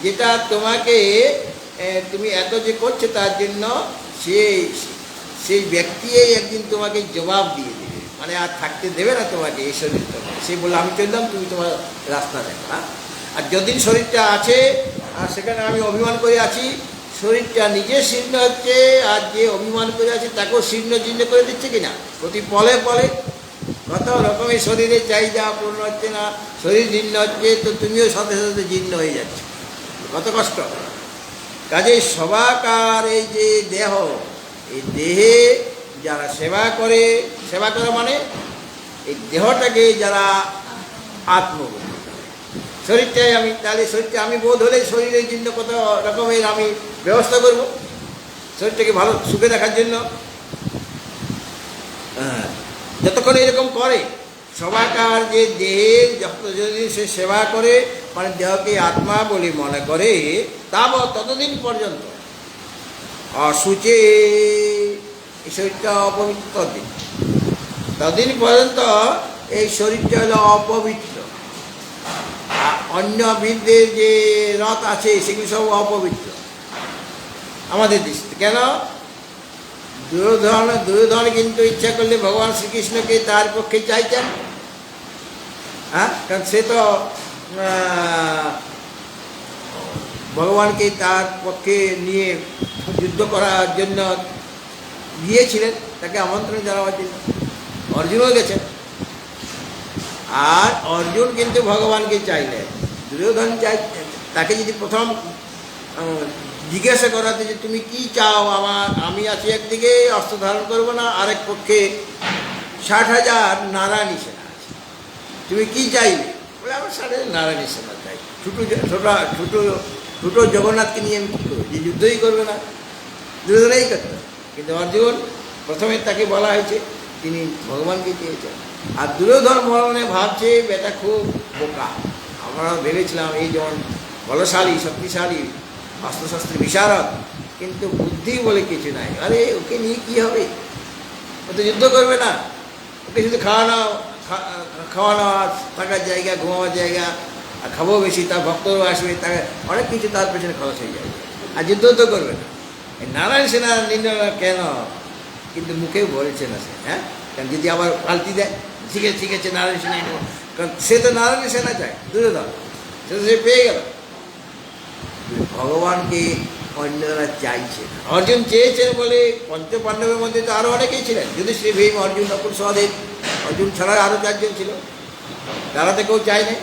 যেটা তোমাকে তুমি এত যে করছো তার জন্য সেই ব্যক্তি একদিন তোমাকে জবাব দিয়ে দেবে, মানে আর থাকতে দেবে না তোমাকে এই শরীরটা। সে বললো আমি চললাম, তুমি তোমার রাস্তা দেখো। হ্যাঁ, আর যদিন শরীরটা আছে আর সেখানে আমি অভিমান করে আছি, শরীরটা নিজে শীর্ণ হচ্ছে, আর যে অভিমান করে আছে তাকেও শীর্ণ জীর্ণ করে দিচ্ছে কিনা, প্রতি পলে পলে কত রকমের শরীরের চাহিদা পূর্ণ হচ্ছে না, শরীর জীর্ণ হচ্ছে, তো তুমিও সাথে সাথে জীর্ণ হয়ে যাচ্ছে, কত কষ্ট। কাজে সবাকার এই যে দেহ, এই দেহে যারা সেবা করে, সেবা করে মানে এই দেহটাকে যারা আত্মবোধ, শরীরটাই আমি, তাহলে শরীরটা আমি বোধ হলে শরীরের জন্য কত রকমের আমি ব্যবস্থা করব শরীরটাকে ভালো সুখে রাখার জন্য। যতক্ষণ এরকম করে সবাকার যে দেহের যদি সে সেবা করে, মানে দেহকে আত্মা বলে মনে করে, ততদিন পর্যন্ত অসুচে এই শরীরটা অপবিত্র দিন, ততদিন পর্যন্ত এই শরীরটা হলো অপবিত্র। আর অন্য বীরদের যে রথ আছে সেগুলো সব অপবিত্র আমাদের দৃষ্টিতে। কেন? দুর্যোধন কিন্তু ইচ্ছা করলে ভগবান শ্রীকৃষ্ণকে তার পক্ষে চাইতেন। হ্যাঁ, কারণ সে তো ভগবানকে তার পক্ষে নিয়ে যুদ্ধ করার জন্য গিয়েছিলেন, তাকে আমন্ত্রণ জানাবার জন্য। অর্জুনও গেছেন, আর অর্জুন কিন্তু ভগবানকে চাইলেন। দুর্যোধন তাকে যদি প্রথম জিজ্ঞাসা করাতে যে তুমি কি চাও, আমি আছি একদিকে অস্ত্র ধারণ করবো না, আরেক পক্ষে 60,000 নারায়ণী সেনা আছে, তুমি কি চাইবে? বলে আমার 60,000 নারায়ণী সেনা চাই। ছোটো জগন্নাথকে নিয়ে আমি কী করবো? যে যুদ্ধই করবে না, দুর্যোধনই করতে। কিন্তু অর্জুন প্রথমে তাকে বলা হয়েছে তিনি ভগবানকে চেয়েছেন। আর দুর্যোধন মনে ভাবছে বেটা খুব বোকা। আমরা ভেবেছিলাম এই যেমন বলশালী শক্তিশালী অস্ত্রশস্ত্র বিশারদ, কিন্তু বুদ্ধি বলে কিছু নাই। আরে ওকে নিয়ে কী হবে? ও তো যুদ্ধ করবে না, ওকে শুধু খাওয়ানো থাকার জায়গা, ঘুমাবার জায়গা, আর খাবো বেশি, তার ভক্তরাও আসবে, তাকে অনেক কিছু তার পেছনে খরচ হয়ে যাবে, আর যুদ্ধ তো করবে না। এই নারায়ণ সেনা নির্ণয় কেন? কিন্তু মুখেও বলেছে না সে। হ্যাঁ, কারণ যদি আবার পাল্টি দেয়, ঠিক আছে নারায়ণ সেনা, কারণ সে তো নারায়ণ সেনা চায় দুর্যোধন, সে তো সে পেয়ে গেল। ভগবানকে অন্যরা চাইছে না। অর্জুন চেয়েছেন বলে পঞ্চ পাণ্ডবের মধ্যে তো আরও অনেকেই ছিলেন, যুধিষ্ঠির, ভীম, অর্জুন, নকুল, সহদেব। অর্জুন ছাড়া আরও 4 জন ছিল, তারাতে কেউ চায় নাই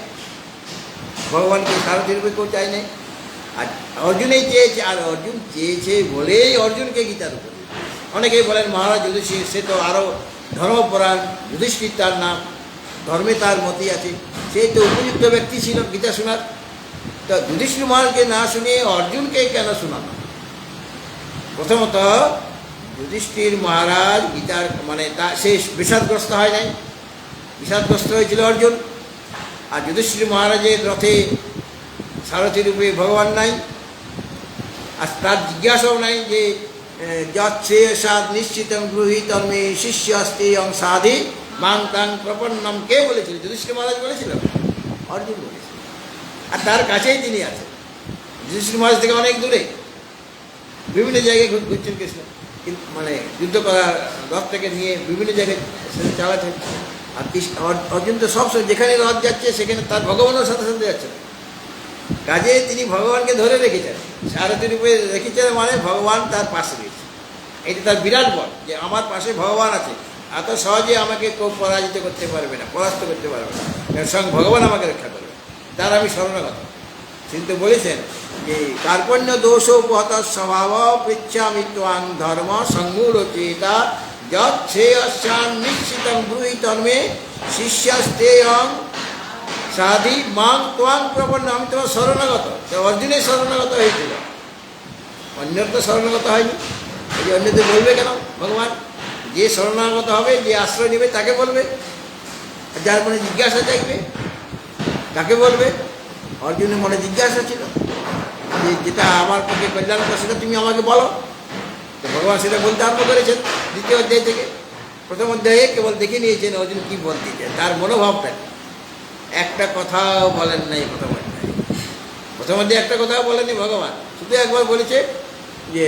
ভগবানকে, সারথী রূপে কেউ চায় নাই। আর অর্জুনেই চেয়েছে, আর অর্জুন চেয়েছে বলেই অর্জুনকে গীতার উপর। অনেকেই বলেন মহারাজ যুধিষ্ঠির, সে তো আরও ধর্মপরায়ণ, যুধিষ্ঠির তার নাম, ধর্মে তার মতি আছে, সে তো উপযুক্ত ব্যক্তি ছিল গীতা শোনার। তো যুধিষ্ঠির মহারাজকে না শুনিয়ে অর্জুনকে কেন শোনানো? প্রথমত যুধিষ্ঠির মহারাজ গীতার সে বিষাদগ্রস্ত হয় নাই, বিষাদগ্রস্ত হয়েছিল অর্জুন। আর যুধিষ্ঠির মহারাজের রথে সারথী রূপে ভগবান নাই, আর তার জিজ্ঞাসাও নাই যে যচ্ছে সাদ নিশ্চিতম গৃহীতম মে শিষ্য অস্তি সাধি মাং তাং প্রপন্নম। কে বলেছিল? যুধিষ্ঠির মহারাজ বলেছিল? অর্জুন বলেছিল। আর তার কাছেই তিনি আছেন, যুধিষ্ঠির মহারাজ থেকে অনেক দূরে, বিভিন্ন জায়গায় ঘুরছেন কৃষ্ণ, কিন্তু যুদ্ধ করার রথ থেকে নিয়ে বিভিন্ন জায়গায় চালাচ্ছেন। আর অর্জুন তো সবসময় যেখানে রথ যাচ্ছে সেখানে তার ভগবানের সাথে সাথে যাচ্ছেন। কাজে তিনি ভগবানকে ধরে রেখেছেন, সারথী রূপে রেখেছেন, ভগবান তার পাশে রয়েছে। এটি তার বিরাট বল যে আমার পাশে ভগবান আছে, এত সহজে আমাকে কেউ পরাজিত করতে পারবে না, পরাস্ত করতে পারবে না, স্বয়ং ভগবান আমাকে রক্ষা করবে, তার আমি শরণাগত। কিন্তু বলেছেন যে কার্পণ্য দোষ উপহত স্বভাব পৃচ্ছামি ত্বাং ধর্ম সংমূঢ় চেতা যচ্ছেয়স্যান নিশ্চিতং ব্রূহিতং মে শিষ্যাস্তেয়ং সাধি মাং ত্বাং প্রপন্ন। আমি তোমার শরণাগত। অর্জুনের শরণাগত হয়েছিল, অন্যর তো শরণাগত হয়নি। এই যে অন্যদের বলবে কেন ভগবান? যে শরণাগত হবে, যে আশ্রয় নেবে তাকে বলবে, যার মনে জিজ্ঞাসা চাইবে তাকে বলবে। অর্জুনের মনে জিজ্ঞাসা ছিল যে যেটা আমার পক্ষে কল্যাণকর সেটা তুমি আমাকে বলো। তো ভগবান সেটা বলতে আরম্ভ করেছেন দ্বিতীয় অধ্যায় থেকে। প্রথম অধ্যায়ে কেবল দেখে নিয়েছেন অর্জুন কী বলতে চায়, তার মনোভাবটা। একটা কথাও বলেন নাই প্রথম অধ্যায়ে একটা কথাও বলেনি ভগবান, শুধু একবার বলেছে যে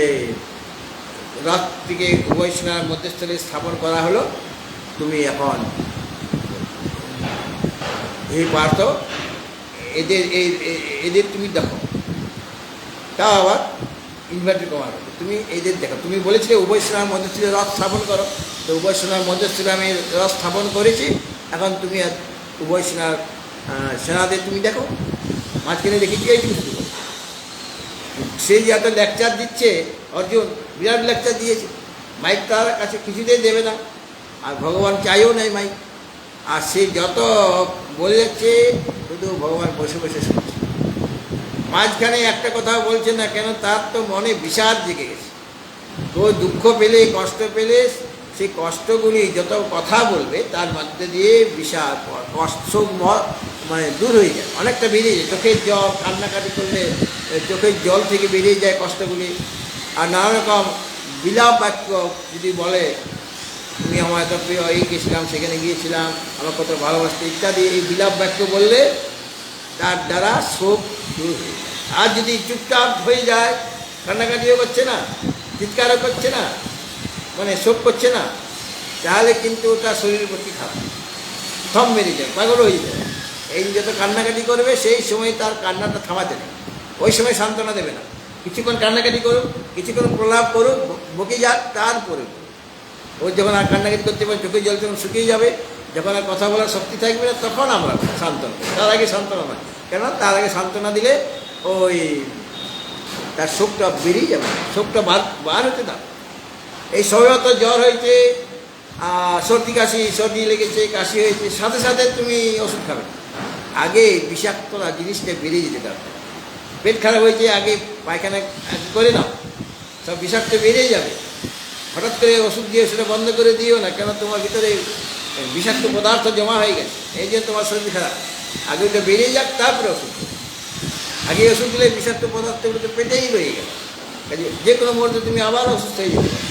রথটিকে উভয় সেনার মধ্যস্থলে স্থাপন করা হলো, তুমি এখন এই পার্থ এদের তুমি দেখো। তাও আবার ইনভার্টেড কমা, তুমি এদের দেখো। তুমি বলেছিলে উভয় সেনার মধ্যস্থলে রথ স্থাপন করো, তো উভয় সেনার মধ্যস্থলে আমি রথ স্থাপন করেছি। এখন তুমি উভয় সেনাদের তুমি দেখো, মাঝখানে দেখেছি এই শুধু। সে যে এত লেকচার দিচ্ছে অর্জুন, বিরাট লেকচার দিয়েছে, মাইক তার কাছে কিছুতেই দেবে না, আর ভগবান চাইও নাই মাইক। আর সে যত বলে যাচ্ছে শুধু ভগবান বসে বসে শুনছে, মাঝখানে একটা কথা বলছে না। কেন? তার তো মনে বিষাদ জেগে গেছে। তো দুঃখ পেলে, কষ্ট পেলে, সেই কষ্টগুলি যত কথা বলবে তার মধ্যে দিয়ে বিষাদ, কষ্ট দূর হয়ে যায়, অনেকটা বেরিয়ে যায়। চোখের জল, কান্নাকাটি করলে চোখের জল থেকে বেরিয়ে যায় কষ্টগুলি। আর নানা রকম বিলাপ বাক্য যদি বলে তুমি আমার এত প্রিয়, এই গেছিলাম, সেখানে গিয়েছিলাম, আমার কত ভালোবাসতে ইত্যাদি এই বিলাপ বাক্য বললে তার দ্বারা শোক দূর হয়ে যায়। আর যদি চুপচাপ হয়ে যায়, কান্নাকাটিও করছে না, চিৎকারও করছে না, মানে শোক করছে না, তাহলে কিন্তু তার শরীরের প্রতি খারাপ, থম মেরে যায়, পাগল হয়ে যায়। এই যত কান্নাকাটি করবে সেই সময় তার কান্নাটা থামাতে নেই, ওই সময় সান্ত্বনা দেবে না। কিছুক্ষণ কান্নাকাটি করুক, কিছুক্ষণ প্রলাপ করুক, বকে যাক, তারপরে ও যখন আর কান্নাকাটি করতে পারে, চোখে জল যখন শুকিয়ে যাবে, যখন আর কথা বলার শক্তি থাকবে না, তখন আমরা সান্ত্বনা, তার আগে সান্ত্বনা নয়। কেন? তার আগে সান্ত্বনা দিলে ওই তার শোকটা বেরিয়ে যাবে, শোকটা বার হতে দাও। এই সবেত জ্বর হয়েছে, সর্দি কাশি, সর্দি লেগেছে, কাশি হয়েছে, সাথে সাথে তুমি ওষুধ খাবে, আগে বিষাক্ততা জিনিসটা বেরিয়ে যেতে দাও। পেট খারাপ হয়েছে, আগে পায়খানা করে নাও, সব বিষাক্ত বেরিয়ে যাবে। হঠাৎ করে ওষুধ দিয়ে সেটা বন্ধ করে দিও না, কেন তোমার ভিতরে বিষাক্ত পদার্থ জমা হয়ে গেছে, এই জন্য তোমার শরীর খারাপ। আগে ওটা বেরিয়ে যাক, তারপরে ওষুধ। আগে ওষুধ দিলে বিষাক্ত পদার্থগুলো তো পেটেই রয়ে গেল, যে কোনো মুহূর্তে তুমি আবার অসুস্থ হয়ে যেতে পারো।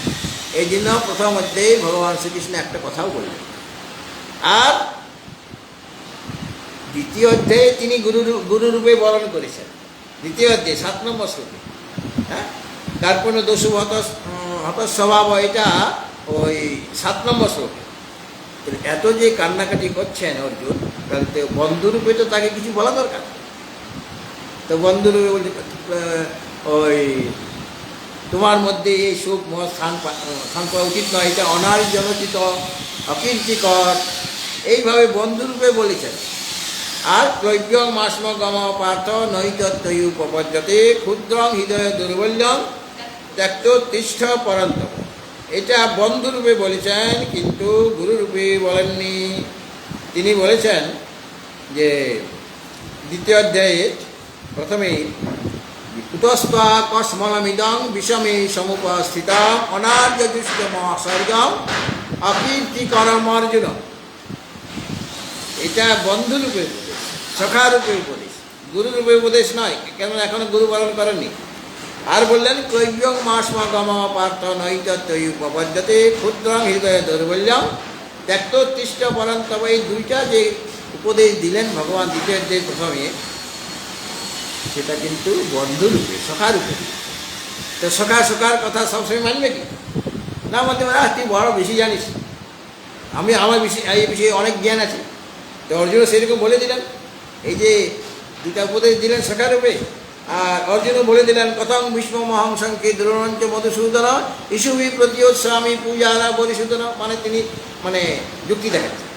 এই জন্য প্রথম অধ্যায়ে ভগবান শ্রীকৃষ্ণ একটা কথাও বললেন। আর দ্বিতীয় অধ্যায়ে তিনি গুরুরূপে বরণ করেছেন, দ্বিতীয় অধ্যায়ে 7 নম্বর শ্লোকে। হ্যাঁ, কার্পণ্য দোষু হতস্বভাব, এটা ওই 7 নম্বর শ্লোকে। এত যে কান্নাকাটি করছেন অর্জুন, তাহলে তো বন্ধুরূপে তো তাকে কিছু বলা দরকার। তো বন্ধুরূপে বলতে ওই তোমার মধ্যে এই সুখ মোহ স্থান পাওয়া উচিত নয়, এটা অনার্জনচিত, অকীর্তিকর, এইভাবে বন্ধুরূপে বলেছেন। আর ক্লৈব্যং মাস্ম গম পার্থ নৈতত্তয়ু উপপদ্যতে ক্ষুদ্রং হৃদয় দুর্বল্যং ত্যক্তোত্তিষ্ঠ পরন্তপ, এটা বন্ধুরূপে বলেছেন, কিন্তু গুরুরূপে বলেননি। তিনি বলেছেন যে দ্বিতীয় অধ্যায়ে প্রথমেই কুতস্ত্বা কস্মলমিদং বিষমে সমুপস্থিত অনার্যজুষ্টম স্বর্গম অকীর্তিকরম অর্জুন, এটা বন্ধুরূপে উপদেশ, সখারূপে উপদেশ, গুরুরূপে উপদেশ নয়। কেন? এখনো গুরু পালন করেননি। আর বললেন ক্লৈব্যং মাস্ম গম পার্থ নৈতত্তয়ু উপপদ্যতে ক্ষুদ্রং হৃদয় দৌর্বল্যং ত্যক্তোত্তিষ্ঠ পরন্তপ, এই দুইটা যে উপদেশ দিলেন ভগবান দ্বিতীয় অধ্যায়ে প্রথমে, সেটা কিন্তু বন্ধুরূপে, সখারূপে। তো সখার কথা সবসময় মানবে কি না? বলতে পারে তুই বড় বেশি জানিস, আমার এই বিষয়ে অনেক জ্ঞান আছে। তো অর্জুনও সেরকম বলে দিলেন, এই যে দুটা উপদেশ দিলেন সখারূপে। আর অর্জুনও বলে দিলেন কথং ভীষ্ম মহাংসংকে দ্রোণঞ্চ মধুসূদন ইসুভি প্রতিয়োৎস্বামী পূজারা পরিশোধন, মানে তিনি যুক্তি দেখাচ্ছেন।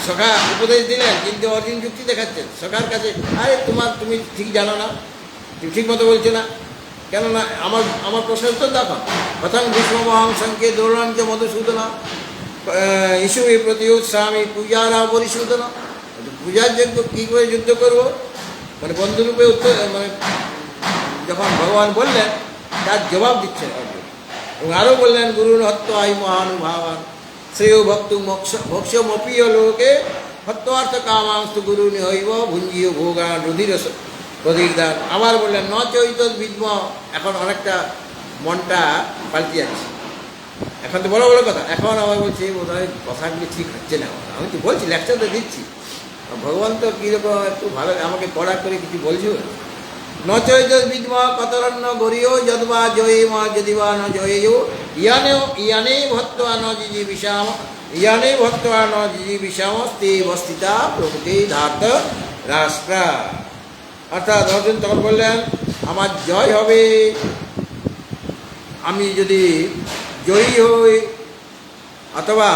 সখা উপদেশ দিলেন, কিন্তু অর্জুন যুক্তি দেখাচ্ছেন সখার কাছে। আরে তুমি ঠিক জানো না, তুমি ঠিক মতো বলছো না, কেননা আমার প্রশ্নের উত্তর দেখো। প্রথম ভীষ্ম মহাংসংকে দ্রোণঞ্চ মধুসূদন ইসুভি প্রতিয়োৎস্বামী পূজারা পরিশোধন, পূজার যোগ্য কী করে যুদ্ধ করবো, বন্ধুরূপে উত্তর, যখন ভগবান বললেন তার জবাব দিচ্ছেন অর্জুন। এবং আরও বললেন গুরুর হত্যাই মহানুভাবান শ্রেয় ভক্তু ভক্ষ্যমপীয় লোকে হত্যার্থ কামাংস্তু গুরু নিহৈব ভুঞ্জীয় ভোগান রুধির প্রতিদান। আবার বললেন ন চৈত বিদ্ম, এখন অনেকটা মনটা পাল্টে যাচ্ছে। এখন তো বড় বড় কথা, এখন আবার বলছি বোধ হয় কথাগুলি ঠিক হচ্ছে না। আমি তো বলছি, লেকচার তো দিচ্ছি, ভগবান তো কীরকম একটু ভালো আমাকে কড়া করে কিছু বলছো। ন চৈত বিদ্ম কতরণ্য গরিয় যদ্বা জয়ে মা যদিবা ন জয়েও ইয়ানে ভক্তা ন জিজি বিষাম ইয়ানে ভক্তা ন জিজি বিষাম স্তে বস্তিতা প্রভৃতি ধার্ত রাষ্ট্রা। অর্থাৎ অর্জুন তখন বললেন আমার জয় হবে, আমি যদি জয়ী হই, অথবা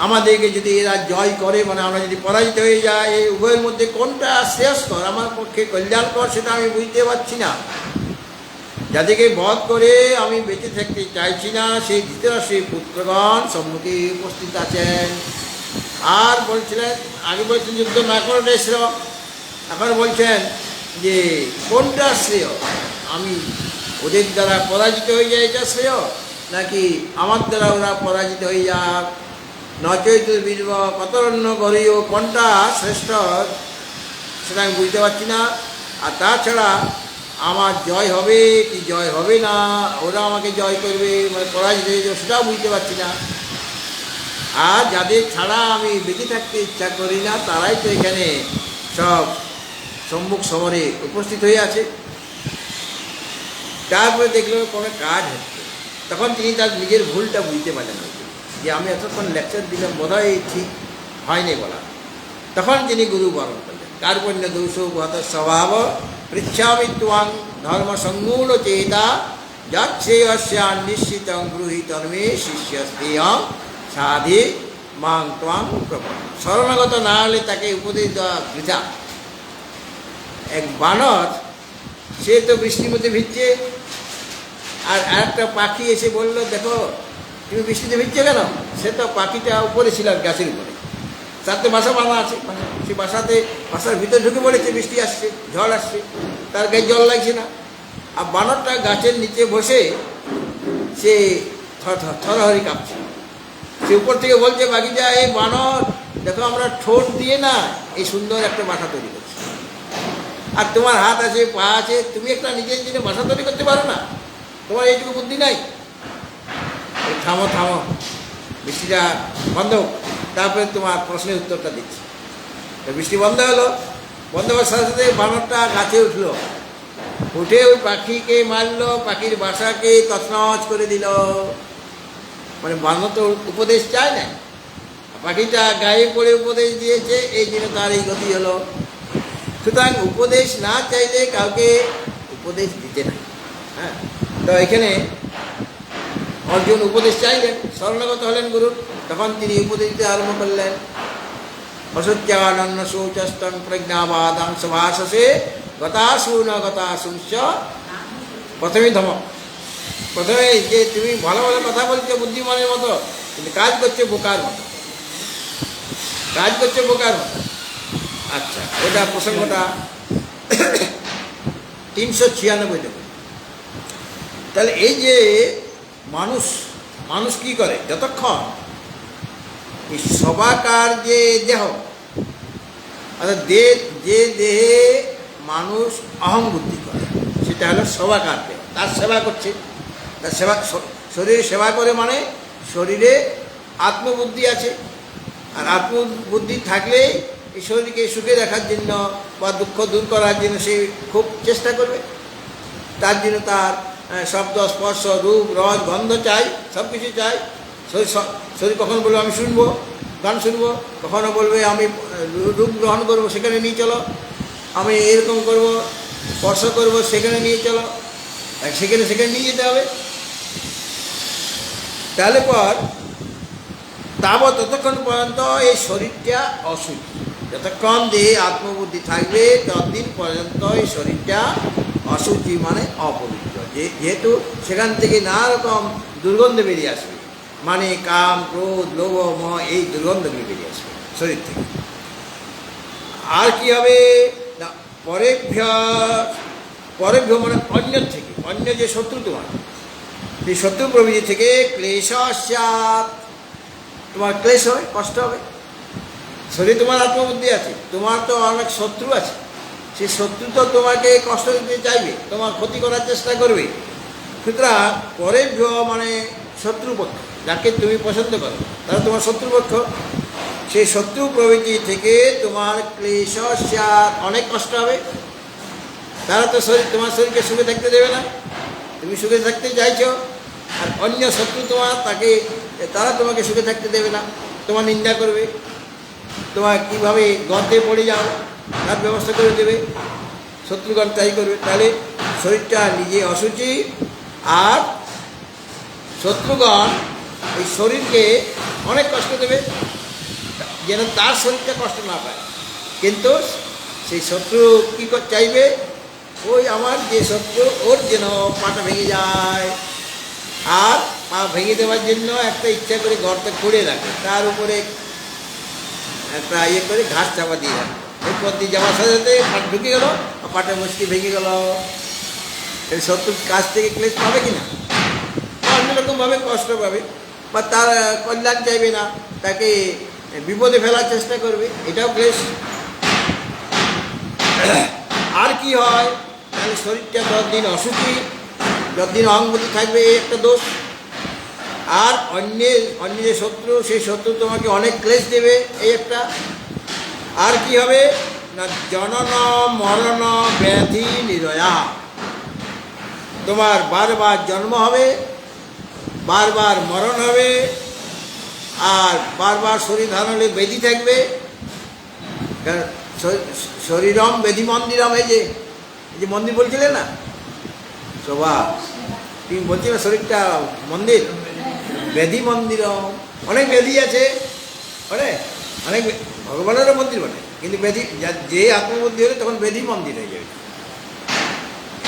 আমাদেরকে যদি এরা জয় করে, আমরা যদি পরাজিত হয়ে যাই, এই উভয়ের মধ্যে কোনটা শ্রেয়স্কর, আমার পক্ষে কল্যাণকর, সেটা আমি বুঝতে পারছি না। যাদেরকে বধ করে আমি বেঁচে থাকতে চাইছি না, সেই ধৃতরাষ্ট্রের পুত্রগণ সম্মুখে উপস্থিত আছেন। আর বলছিলেন, আগে বলছেন যুদ্ধ না করাটাই শ্রেয়, এখন বলছেন যে কোনটা শ্রেয়, আমি ওদের দ্বারা পরাজিত হয়ে যায় এটা শ্রেয়, নাকি আমার দ্বারা ওরা পরাজিত হয়ে যাক। নচৈত বীর্ব কতরণ্য গরীয়, কোনটা শ্রেষ্ঠ সেটা আমি বুঝতে পারছি না। আর তাছাড়া আমার জয় হবে কি জয় হবে না, ওরা আমাকে জয় করবে মানে পরাজিত হয়ে যাবে সেটাও বুঝতে পারছি না। আর যাদের ছাড়া আমি বেঁচে থাকতে ইচ্ছা করি না তারাই তো এখানে সব সম্মুখ সমরে উপস্থিত হয়ে আছে। তারপরে দেখলো কোনো কাজ হচ্ছে, তখন তিনি তার নিজের ভুলটা বুঝতে পারলেন যে আমি এতক্ষণ লেকচার দিলাম বোধহয় ঠিক হয়নি বলা। তখন তিনি গুরু বরণ করলেন। কার্পণ্য দোষ গত স্বভাব পৃচ্ছামি ত্বাং ধর্ম সংমূল চেতা যৎসেয়স্যান নিশ্চিতং ব্রূহি তন্মে শিষ্যস্তেয়ং সাধি মাং ত্বাং প্রপন্ন। শরণাগত না হলে তাকে উপদেশ দেওয়া বৃথা। এক বানর, সে তো বৃষ্টির মধ্যে ভিজছে, আর একটা পাখি এসে বললো দেখো তুমি বৃষ্টিতে ভিজছো কেন? সে তো পাখিটা উপরে ছিল গাছের উপরে, তার তো বাসা বাঁধা আছে, সে বাসার ভিতরে ঢুকে পড়েছে, বৃষ্টি আসছে, ঝড় আসছে, তার গায়ে জল লাগছে না। আর বানরটা গাছের নিচে বসে সে থরহরি কাঁপছে। সে উপর থেকে বলছে পাখিটা, এই বানর দেখো আমরা ঠোঁট দিয়ে না এই সুন্দর একটা বাসা তৈরি করছি, আর তোমার হাত আছে পা আছে, তুমি একটা নিজের জন্য বাসা তৈরি করতে পারো না? তোমার এইটুকু বুদ্ধি নাই? থামো থামো, বৃষ্টিটা বন্ধ হোক, তারপরে তোমার প্রশ্নের উত্তরটা দিচ্ছি। তো বৃষ্টি বন্ধ হলো, বন্ধ হওয়ার সাথে সাথে বানরটা গাছে উঠলো, উঠে ওই পাখিকে মারলো, পাখির বাসাকে তছনছ করে দিল। মানে বানর তো উপদেশ চায় না, পাখিটা গায়ে পড়ে উপদেশ দিয়েছে, এই জন্য তার এই গতি হলো। সুতরাং উপদেশ না চাইলে কাউকে উপদেশ দিতে নাই। হ্যাঁ, তো এখানে অর্জুন উপদেশ চাইলেন, শরণাগত হলেন গুরুর, তখন তিনি উপদেশ দিতে আরম্ভ করলেন। অসত্যানন্য শৌচস্তং প্রজ্ঞাবাদাং সভাসে গতাসু ন গতাসুশ্চ। প্রথমেই ধমক, প্রথমে যে তুমি ভালো ভালো কথা বলছো বুদ্ধিমানের মতো, কিন্তু কাজ করছে বোকার মতো, কাজ করছে বোকার মতো। আচ্ছা, ওটা প্রসঙ্গটা 396 দেখুন। তাহলে এই যে মানুষ কি করে, যতক্ষণ এই সবাকার যে দেহ, অর্থাৎ যে দেহে মানুষ অহং বুদ্ধি করে, সেটা হলো সবাকার দেহ, তার সেবা করছে, তার সেবা, শরীরে সেবা করে মানে শরীরে আত্মবুদ্ধি আছে, আর আত্মবুদ্ধি থাকলেই এই শরীরকে সুখে রাখার জন্য বা দুঃখ দূর করার জন্য সে খুব চেষ্টা করবে। তার জন্য তার শব্দ স্পর্শ রূপ রস গন্ধ চাই, সব কিছু চাই। শরীর কখনো বলবে আমি শুনবো, গান শুনবো, কখনো বলবে আমি রূপ গ্রহণ করবো, সেখানে নিয়ে চলো, আমি এরকম করব, স্পর্শ করবো, সেখানে নিয়ে চলো, সেখানে নিয়ে যেতে হবে। তাহলে পর ততক্ষণ পর্যন্ত এই শরীরটা অসুখী, যতক্ষণ দেহে আত্মবুদ্ধি থাকবে ততদিন পর্যন্ত এই শরীরটা অশুচি মানে অপবিত্র। যেহেতু সেখান থেকে নানা রকম দুর্গন্ধ বেরিয়ে আসবে, মানে কাম ক্রোধ লোভ মোহ, এই দুর্গন্ধগুলি বেরিয়ে আসবে শরীর থেকে। আর কি হবে না, পরেভ্য মানে অন্যের থেকে, অন্য যে শত্রু তোমার, সেই শত্রু প্রভৃতি থেকে ক্লেশ, তোমার ক্লেশ হবে, কষ্ট হবে। শরীর তোমার আত্মবুদ্ধি আছে, তোমার তো অনেক শত্রু আছে, সেই শত্রু তো তোমাকে কষ্ট দিতে চাইবে, তোমার ক্ষতি করার চেষ্টা করবে। সুতরাং পরেভ্য মানে শত্রুপক্ষ, যাকে তুমি পছন্দ করো তারা তোমার শত্রুপক্ষ, সেই শত্রু প্রভৃতি থেকে তোমার ক্লেশ, অনেক কষ্ট হবে। তারা তো তোমার শরীরকে সুখে থাকতে দেবে না, তুমি সুখে থাকতে চাইছো, আর অন্য শত্রু তোমার, তারা তোমাকে সুখে থাকতে দেবে না, তোমার নিন্দা করবে, তোমার কীভাবে গর্তে পড়ে যাও তার ব্যবস্থা করে দেবে, শত্রুগণ তাই করবে। তাহলে শরীরটা নিজে অসুচি, আর শত্রুগণ এই শরীরকে অনেক কষ্ট দেবে, যেন তার শরীরটা কষ্ট না পায়। কিন্তু সেই শত্রু কী চাইবে, ওই আমার যে শত্রু ওর যেন পাটা ভেঙে যায়, আর পা ভেঙে দেওয়ার জন্য একটা ইচ্ছা করে গর্তে খুঁড়ে রাখে, তার উপরে একটা করে ঘাস চাপা দিয়ে রাখে, এরপর দিয়ে যাওয়ার সাথে সাথে পাট ঢুকে গেল, পাটের মুশকি ভেঙে গেল। এই শত্রুর কাছ থেকে ক্লেশ পাবে কিনা, অন্যরকমভাবে কষ্ট পাবে, বা তার কল্যাণ চাইবে না, তাকে বিপদে ফেলার চেষ্টা করবে, এটাও ক্লেশ। আর কি হয়, তাহলে শরীরটা যতদিন অসুখী, যতদিন অহংবুদ্ধি থাকবে, এই একটা দোষ। আর অন্য যে শত্রু, সেই শত্রু তোমাকে অনেক ক্লেশ দেবে, এই একটা। আর কি হবে না, জনন মরণ ব্যাধি নিরয়া, তোমার বারবার জন্ম হবে, বারবার মরণ হবে, আর বারবার শরীর ধারণ হলে ব্যাধি থাকবে। শরীরম ব্যাধি মন্দিরম, এই যে মন্দির বলছিলে না শোভা, তুমি বলছিলে শরীরটা মন্দির, ব্যাধি মন্দিরম, অনেক ব্যাধি আছে, অনেক ভগবানেরও মন্দির বটে, কিন্তু ব্যাধি যে আত্মবুদ্ধি হলে তখন ব্যাধি মন্দির হয়ে যাবে।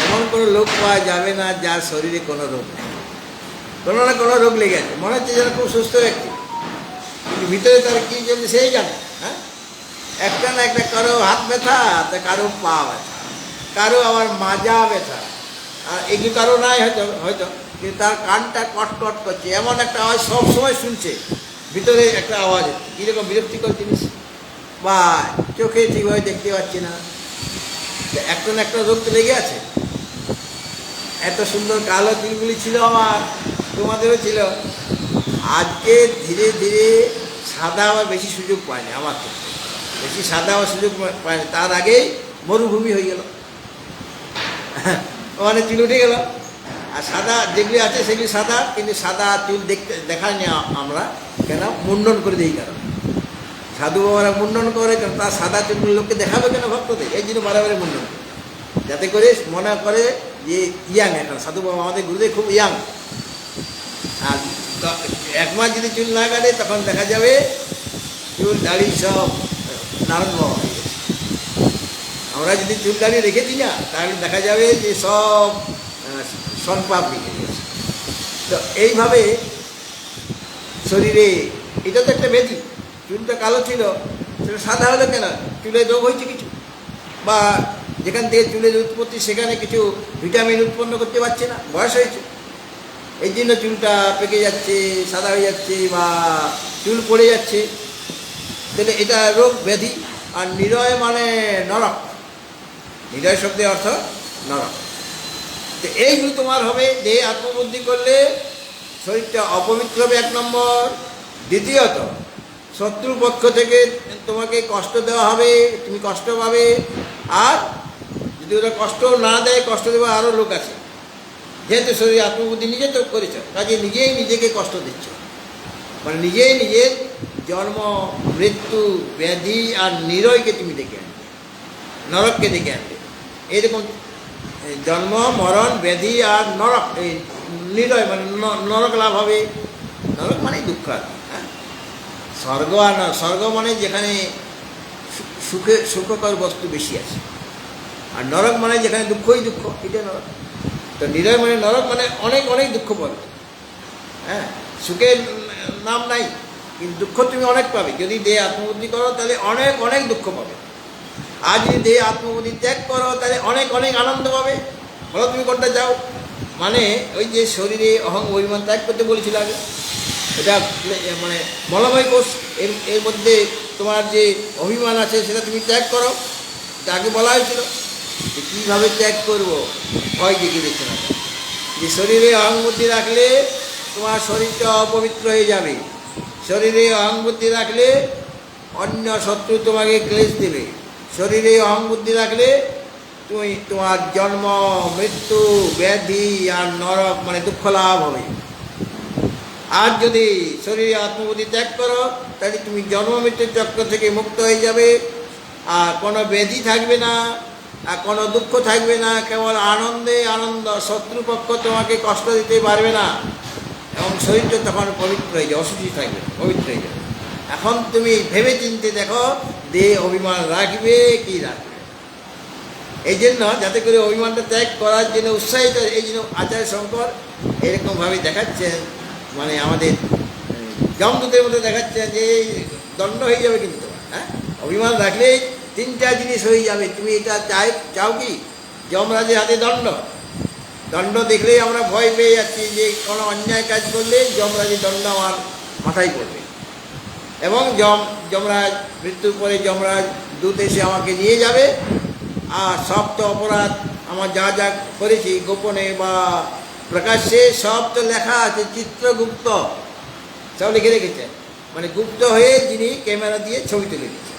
এমন কোনো লোক পাওয়া যাবে না যার শরীরে কোনো রোগ নেই, কোনো না কোনো রোগ লেগে আছে, মনে হচ্ছে যেন খুব সুস্থ ব্যক্তি, কিন্তু ভিতরে তার কী চলছে সেই জানে। হ্যাঁ, একটা না একটা, কারো হাত ব্যথা, তা কারো পা ব্যথা, কারো আবার মাজা ব্যথা, আর এগুলো কারো নাই হয়তো কিন্তু তার কানটা কটকট করছে, এমন একটা আওয়াজ সবসময় শুনছে, ভিতরে একটা আওয়াজ, কীরকম বিরক্তিকর জিনিস, বা চোখে ঠিকভাবে দেখতে পাচ্ছি না, একটা না একটা রোগ তো লেগে আছে। এত সুন্দর কালো চুলগুলি ছিল আমার, তোমাদেরও ছিল, আজকে ধীরে ধীরে সাদা আবার বেশি সুযোগ পায়নি, আমার তো বেশি সাদা আবার সুযোগ পায়নি, তার আগেই মরুভূমি হয়ে গেল, ওখানে চুল উঠে গেল। আর সাদা যেগুলি আছে সেগুলি সাদা, কিন্তু সাদা চুল দেখাই নি আমরা, কেন মুন্ডন করে দিই, কারণ সাধু বাবারা মুন্ডন করে, কারণ তার সাদা চুলগুলো লোককে দেখাবে কেন ভক্তদের, এই জন্য বারে মুন্ডন, যাতে করে মনে করে যে ইয়াং, এখন সাধু বাবা আমাদের গুরুদেব খুব ইয়াং। আর এক মাস যদি চুল না কাটে তখন দেখা যাবে চুল দাড়ি সব নারায়ণ বাবা হয়ে গেছে। আমরা যদি চুল দাড়ি রেখে দিই না, তাহলে দেখা যাবে যে সব সনপাপ রেখে গেছে। তো এইভাবে শরীরে, এটা তো একটা ব্যাধি, চুলটা কালো ছিল সেটা সাদা হলো কেন, চুলে রোগ হয়েছে কিছু, বা যেখান থেকে চুলের উৎপত্তি সেখানে কিছু ভিটামিন উৎপন্ন করতে পারছে না, বয়স হয়েছে, এই জন্য চুলটা পেকে যাচ্ছে, সাদা হয়ে যাচ্ছে, বা চুল পড়ে যাচ্ছে, তাহলে এটা রোগ ব্যাধি। আর নিরয় মানে নরক, নিরয় শব্দের অর্থ নরক। তো এইগুলো তোমার হবে, যে আত্মবুদ্ধি করলে শরীরটা অপবিত্র হবে, এক নম্বর। দ্বিতীয়ত, শত্রু পক্ষ থেকে তোমাকে কষ্ট দেওয়া হবে, তুমি কষ্ট পাবে, আর যদি ওরা কষ্ট না দেয়, কষ্ট দেওয়া আরও লোক আছে, যেহেতু শরীর আত্মবুদ্ধি নিজে তো করেছ, কাজে নিজেই নিজেকে কষ্ট দিচ্ছ, মানে নিজেই নিজের জন্ম মৃত্যু ব্যাধি আর নিরয়কে তুমি ডেকে আনবে, নরককে ডেকে আনবে। এইরকম জন্ম মরণ ব্যাধি আর নরক, এই নিরয় মানে নরক লাভ হবে। নরক মানে দুঃখ আর কি, হ্যাঁ, স্বর্গ আর না, স্বর্গ মানে যেখানে সুখকর বস্তু বেশি আছে, আর নরক মানে যেখানে দুঃখই দুঃখ, এটা নরক। তো নিরয় মানে নরক মানে অনেক অনেক দুঃখ পাবে, হ্যাঁ, সুখের নাম নাই, কিন্তু দুঃখ তুমি অনেক পাবে। যদি দেহ আত্মবুদ্ধি করো তাহলে অনেক অনেক দুঃখ পাবে, আর যদি দেহ আত্মবুদ্ধি ত্যাগ করো তাহলে অনেক অনেক আনন্দ পাবে। বলো তুমি কোনটা যাও, মানে ওই যে শরীরে অহং অভিমান ত্যাগ করতে বলেছিল আগে, এটা মানে মলময় কোষ, এর মধ্যে তোমার যে অভিমান আছে সেটা তুমি ত্যাগ করো, এটা আগে বলা হয়েছিল। যে কীভাবে ত্যাগ করবো, ভয় দেখে দেখতে না, যে শরীরে অহংবুদ্ধি রাখলে তোমার শরীরটা অপবিত্র হয়ে যাবে, শরীরে অহংবুদ্ধি রাখলে অন্য শত্রু তোমাকে ক্লেশ দেবে, শরীরে অহংবুদ্ধি রাখলে তুমি তোমার জন্ম মৃত্যু ব্যাধি আর নরক মানে দুঃখ লাভ হবে। আর যদি শরীরে আত্মবুদ্ধি ত্যাগ করো তাহলে তুমি জন্ম মৃত্যুর চক্র থেকে মুক্ত হয়ে যাবে, আর কোনো ব্যাধি থাকবে না, আর কোনো দুঃখ থাকবে না, কেবল আনন্দে আনন্দ, শত্রুপক্ষ তোমাকে কষ্ট দিতে পারবে না, এবং শরীরটা তখন পবিত্র হয়ে যাবে, অশুচি থাকবে, পবিত্র হয়ে যাবে। এখন তুমি ভেবে চিনতে দেখো, দেহ অভিমান রাখবে কি রাখবে। এই জন্য যাতে করে অভিমানটা ত্যাগ করার জন্য উৎসাহিত, এই জন্য আচার্য শঙ্কর এরকমভাবে দেখাচ্ছেন, মানে আমাদের যমদূতের মধ্যে দেখাচ্ছেন যে দণ্ড হয়ে যাবে, কিন্তু হ্যাঁ, অভিমান রাখলেই তিনটা জিনিস হয়ে যাবে। তুমি এটা চাও কি, যমরাজের হাতে দণ্ড, দণ্ড দেখলেই আমরা ভয় পেয়ে যাচ্ছি যে কোনো অন্যায় কাজ করলে যমরাজের দণ্ড আমার মাথায় পড়বে, এবং যমরাজ মৃত্যুর পরে যমরাজ দূত এসে আমাকে নিয়ে যাবে, আর সব তো অপরাধ আমার যা যা করেছি গোপনে বা প্রকাশ্যে সব তো লেখা আছে, চিত্রগুপ্ত সব লিখে রেখেছে, মানে গুপ্ত হয়ে যিনি ক্যামেরা দিয়ে ছবি তুলে দিচ্ছে,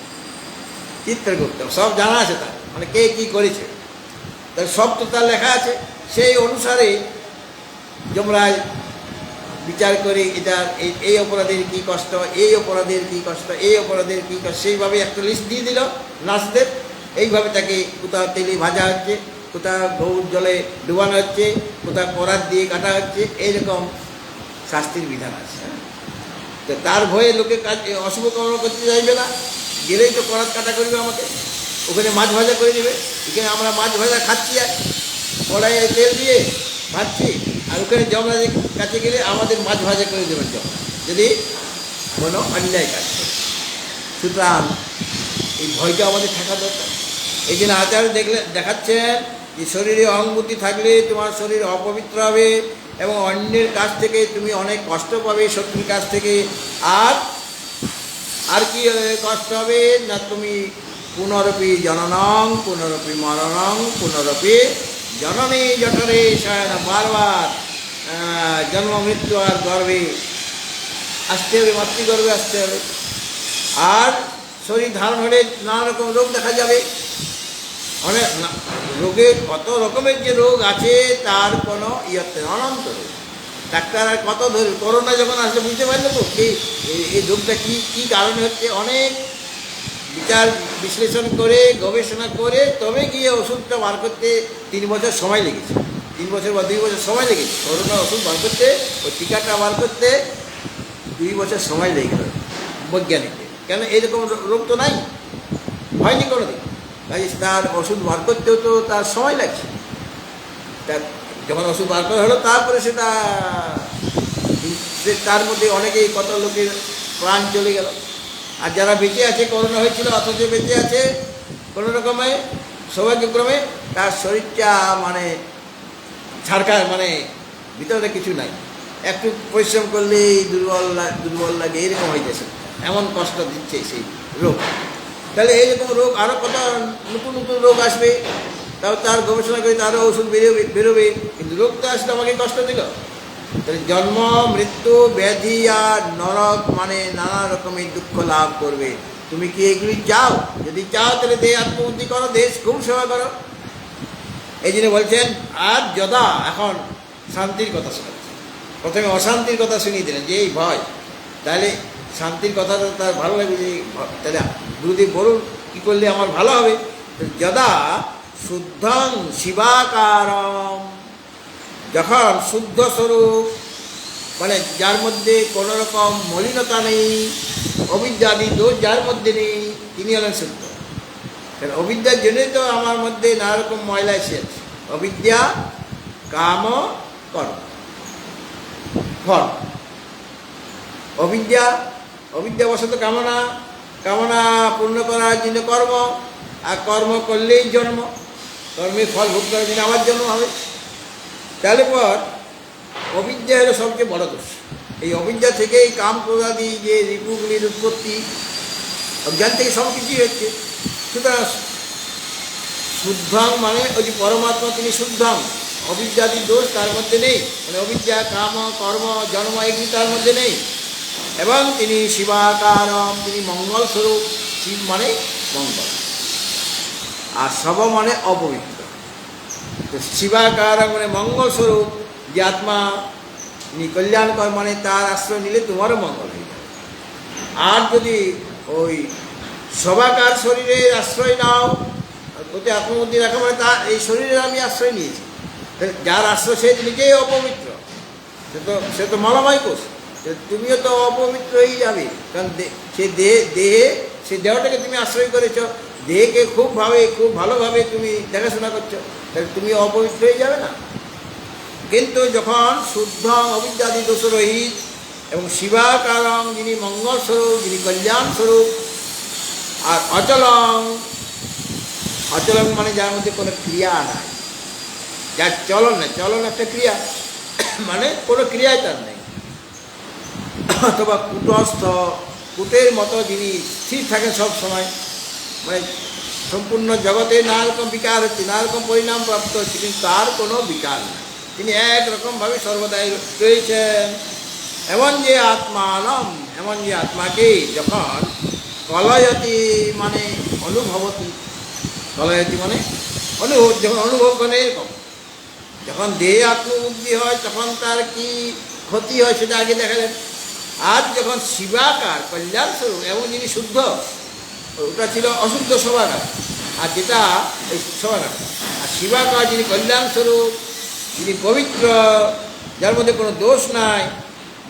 চিত্রগুপ্ত সব জানা আছে তার, মানে কে কী করেছে তার সব তো তার লেখা আছে। সেই অনুসারে যমরাজ বিচার করে এটা এই অপরাধের কী কষ্ট, এই অপরাধের কী কষ্ট, এই অপরাধের কী কষ্ট, সেইভাবে একটা লিস্ট দিয়ে দিল নার্সদের। এইভাবে তাকে কোথাও তেলে ভাজা হচ্ছে, কোথাও গৌর জলে ডুবানো হচ্ছে, কোথাও করাত দিয়ে কাটা হচ্ছে, এইরকম শাস্তির বিধান আছে। তো তার ভয়ে লোকে কাজ অশুভ কর্ম করতে চাইবে না, গেলেই তো করাত কাটা করবে আমাকে, ওখানে মাছ ভাজা করে দেবে। এখানে আমরা মাছ ভাজা খাচ্ছি আর কড়াইয়ে তেল দিয়ে ভাজছি, আর ওখানে যমরাজের কাছে গেলে আমাদের মাছ ভাজা করে দেবেন যমরাজ, যদি কোনো অন্যায় কাজ করে। সুতরাং এই ভয়টা আমাদের থাকা দরকার। এই জন্য আচার্য দেখাচ্ছেন যে শরীরে অহংবুদ্ধি থাকলে তোমার শরীর অপবিত্র হবে এবং অন্যের কাছ থেকে তুমি অনেক কষ্ট পাবে, শত্রুর কাছ থেকে। আর কি কষ্ট হবে না, তুমি পুনরপি জননং পুনরপি মরণং পুনরপি জননী জঠরে শয়ন, বারবার জন্ম মৃত্যু আর গর্ভে আসতে হবে, মাতৃগর্ভে আসতে হবে। আর শরীর ধারণ হলে নানা রকম রোগ দেখা যাবে, অনেক রোগের কত রকমের যে রোগ আছে তার কোনো ইয়ত্তে অনন্ত রোগ। ডাক্তার আর কত ধরে, করোনা যখন আসলে বুঝতে পারলো তো এই রোগটা কী কী কারণে হচ্ছে, অনেক বিচার বিশ্লেষণ করে গবেষণা করে তবে গিয়ে ওষুধটা বার করতে 3 বছর সময় লেগেছে, 3 বছর বা 2 বছর সময় লেগেছে। করোনা ওষুধ বার করতে, ওই টিকাটা বার করতে 2 বছর সময় লেগে গেল বৈজ্ঞানিকদের। কেন এরকম রোগ তো নাই, হয়নি কোনো দিন, কাজে তার ওষুধ বার করতেও তো তার সময় লাগছে। তার যখন ওষুধ বার করা হলো তারপরে সেটা তার মধ্যে অনেকেই কত লোকের প্রাণ চলে গেল। আর যারা বেঁচে আছে, করোনা হয়েছিল অথচ বেঁচে আছে কোনো রকমে সৌভাগ্যক্রমে, তার শরীরটা মানে ছাড়খাড়, মানে ভিতরে কিছু নাই, একটু পরিশ্রম করলেই দুর্বল লাগে, এরকম হয়ে যাচ্ছে, এমন কষ্ট দিচ্ছে সেই রোগ। তাহলে এইরকম রোগ আরও কত নতুন নতুন রোগ আসবে, তাও তার গবেষণা করে তারও ওষুধ বেরোবে, কিন্তু রোগ তো আসলে আমাকে কষ্ট দিল। তাহলে জন্ম মৃত্যু ব্যাধি আর নরক, মানে নানা রকমের দুঃখ লাভ করবে। তুমি কি এগুলি চাও? যদি চাও তাহলে দেহ আত্মবুদ্ধি করো, দেশ খুব সেবা করো। এই জন্য বলছেন আর যদা, এখন শান্তির কথা শোনাচ্ছে। প্রথমে অশান্তির কথা শুনিয়ে দিলেন যে এই ভয়, তাহলে শান্তির কথাটা তার ভালো লাগবে যে তাহলে গুরুদেব বলুন কী করলে আমার ভালো হবে। যদা শুদ্ধং শিবাকারম, যখন শুদ্ধ স্বরূপ, মানে যার মধ্যে কোনো রকম মলিনতা নেই, অবিদ্যাদি দোষ যার মধ্যে নেই, তিনি হলেন শুদ্ধ। কারণ অবিদ্যার জন্যই তো আমার মধ্যে নানা রকম ময়লা এসে আছে। অবিদ্যা কাম কর্ম ফল, অবিদ্যাবশত কামনা, কামনা পূর্ণ করার জন্য কর্ম, আর কর্ম করলেই জন্ম, কর্মের ফল ভোগ করার জন্য আবার জন্ম হবে। তাহলে পর অবিদ্যা হলো সবচেয়ে বড় দোষ। এই অবিদ্যা থেকেই কাম প্রদাদি যে রিপুগুলির উৎপত্তি, অজ্ঞান থেকে সব কিছুই হচ্ছে। সুতরাং শুদ্ধং মানে ওই যে পরমাত্মা, তিনি শুদ্ধং, অবিদ্যাদি দোষ তার মধ্যে নেই, মানে অবিদ্যা কাম কর্ম জন্ম এগুলি তার মধ্যে নেই। এবং তিনি শিবাকারম, তিনি মঙ্গল স্বরূপ, শিব মানে মঙ্গল, আর শব মানে অপবিত্র। তো শিবাকারম মানে মঙ্গল স্বরূপ, যে আত্মা তিনি কল্যাণকর, মানে তার আশ্রয় নিলে তোমারও মঙ্গল হয়ে যাবে। আর যদি ওই সবাকার শরীরের আশ্রয় নাও, প্রতি আত্মবুদ্ধি রাখা, মানে তা এই শরীরের আমি আশ্রয় নিয়েছি, যার আশ্রয় সে নিজেই অপবিত্র, সে তো মলময় কোষ, তুমিও তো অপবিত্র হয়ে যাবে। কারণ সে দেহে, সে দেহটাকে তুমি আশ্রয় করেছ, দেহকে খুব ভালোভাবে তুমি দেখাশোনা করছো, তাহলে তুমি অপবিত্র হয়ে যাবে না। কিন্তু যখন শুদ্ধ অবিদ্যাদি দোষরহিত এবং শিবাকারং, যিনি মঙ্গল স্বরূপ, যিনি কল্যাণ স্বরূপ, আর অচলং, অচলং মানে যার মধ্যে কোনো ক্রিয়া নাই, যার চলন নেই, চলন একটা ক্রিয়া, মানে কোনো ক্রিয়াই তার নেই, অথবা কুটস্থ, কুটের মতো যিনি স্থির থাকেন সব সময়, মানে সম্পূর্ণ জগতে নানা রকম বিকার হচ্ছে, নানা রকম পরিণাম প্রাপ্ত হচ্ছে, কিন্তু তার কোনো বিকার নেই। তিনি একরকমভাবে সর্বদাই রয়েছেন। এমন যে আত্মানম, এমন যে আত্মাকে যখন কলয়তি মানে অনুভবতি, কলয়তি মানে অনুভব, যখন অনুভব করে এরকম, যখন দেহে আত্মবুদ্ধি হয় তখন তার কি ক্ষতি হয় সেটা আগে দেখা যায়। আর যখন শিবাকার কল্যাণ স্বরূপ, এবং যিনি শুদ্ধ, ওটা ছিল অশুদ্ধ স্বভাকার, আর যেটা এই স্বভাকার, আর শিবাকার যিনি কল্যাণ স্বরূপ, যিনি পবিত্র, যার মধ্যে কোনো দোষ নাই,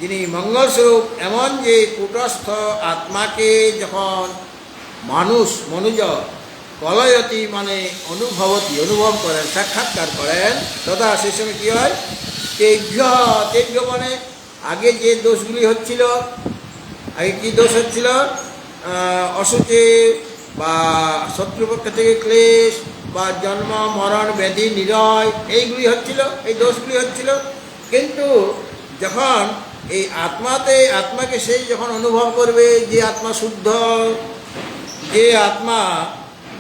যিনি মঙ্গলস্বরূপ, এমন যে কূটস্থ আত্মাকে যখন মনুজ কলয়তি মানে অনুভবতী, অনুভব করেন, সাক্ষাৎকার করেন, তথা সেই সময় কী হয়, তেভ্য মানে আগে যে দোষগুলি হচ্ছিল, আগে কী দোষ হচ্ছিল, অসুচে বা শত্রুপক্ষ থেকে ক্লেশ বা জন্ম মরণ ব্যাধি নিরয়, এইগুলি হচ্ছিল, এই দোষগুলি হচ্ছিল। কিন্তু যখন এই আত্মাকে সেই যখন অনুভব করবে যে আত্মা শুদ্ধ, যে আত্মা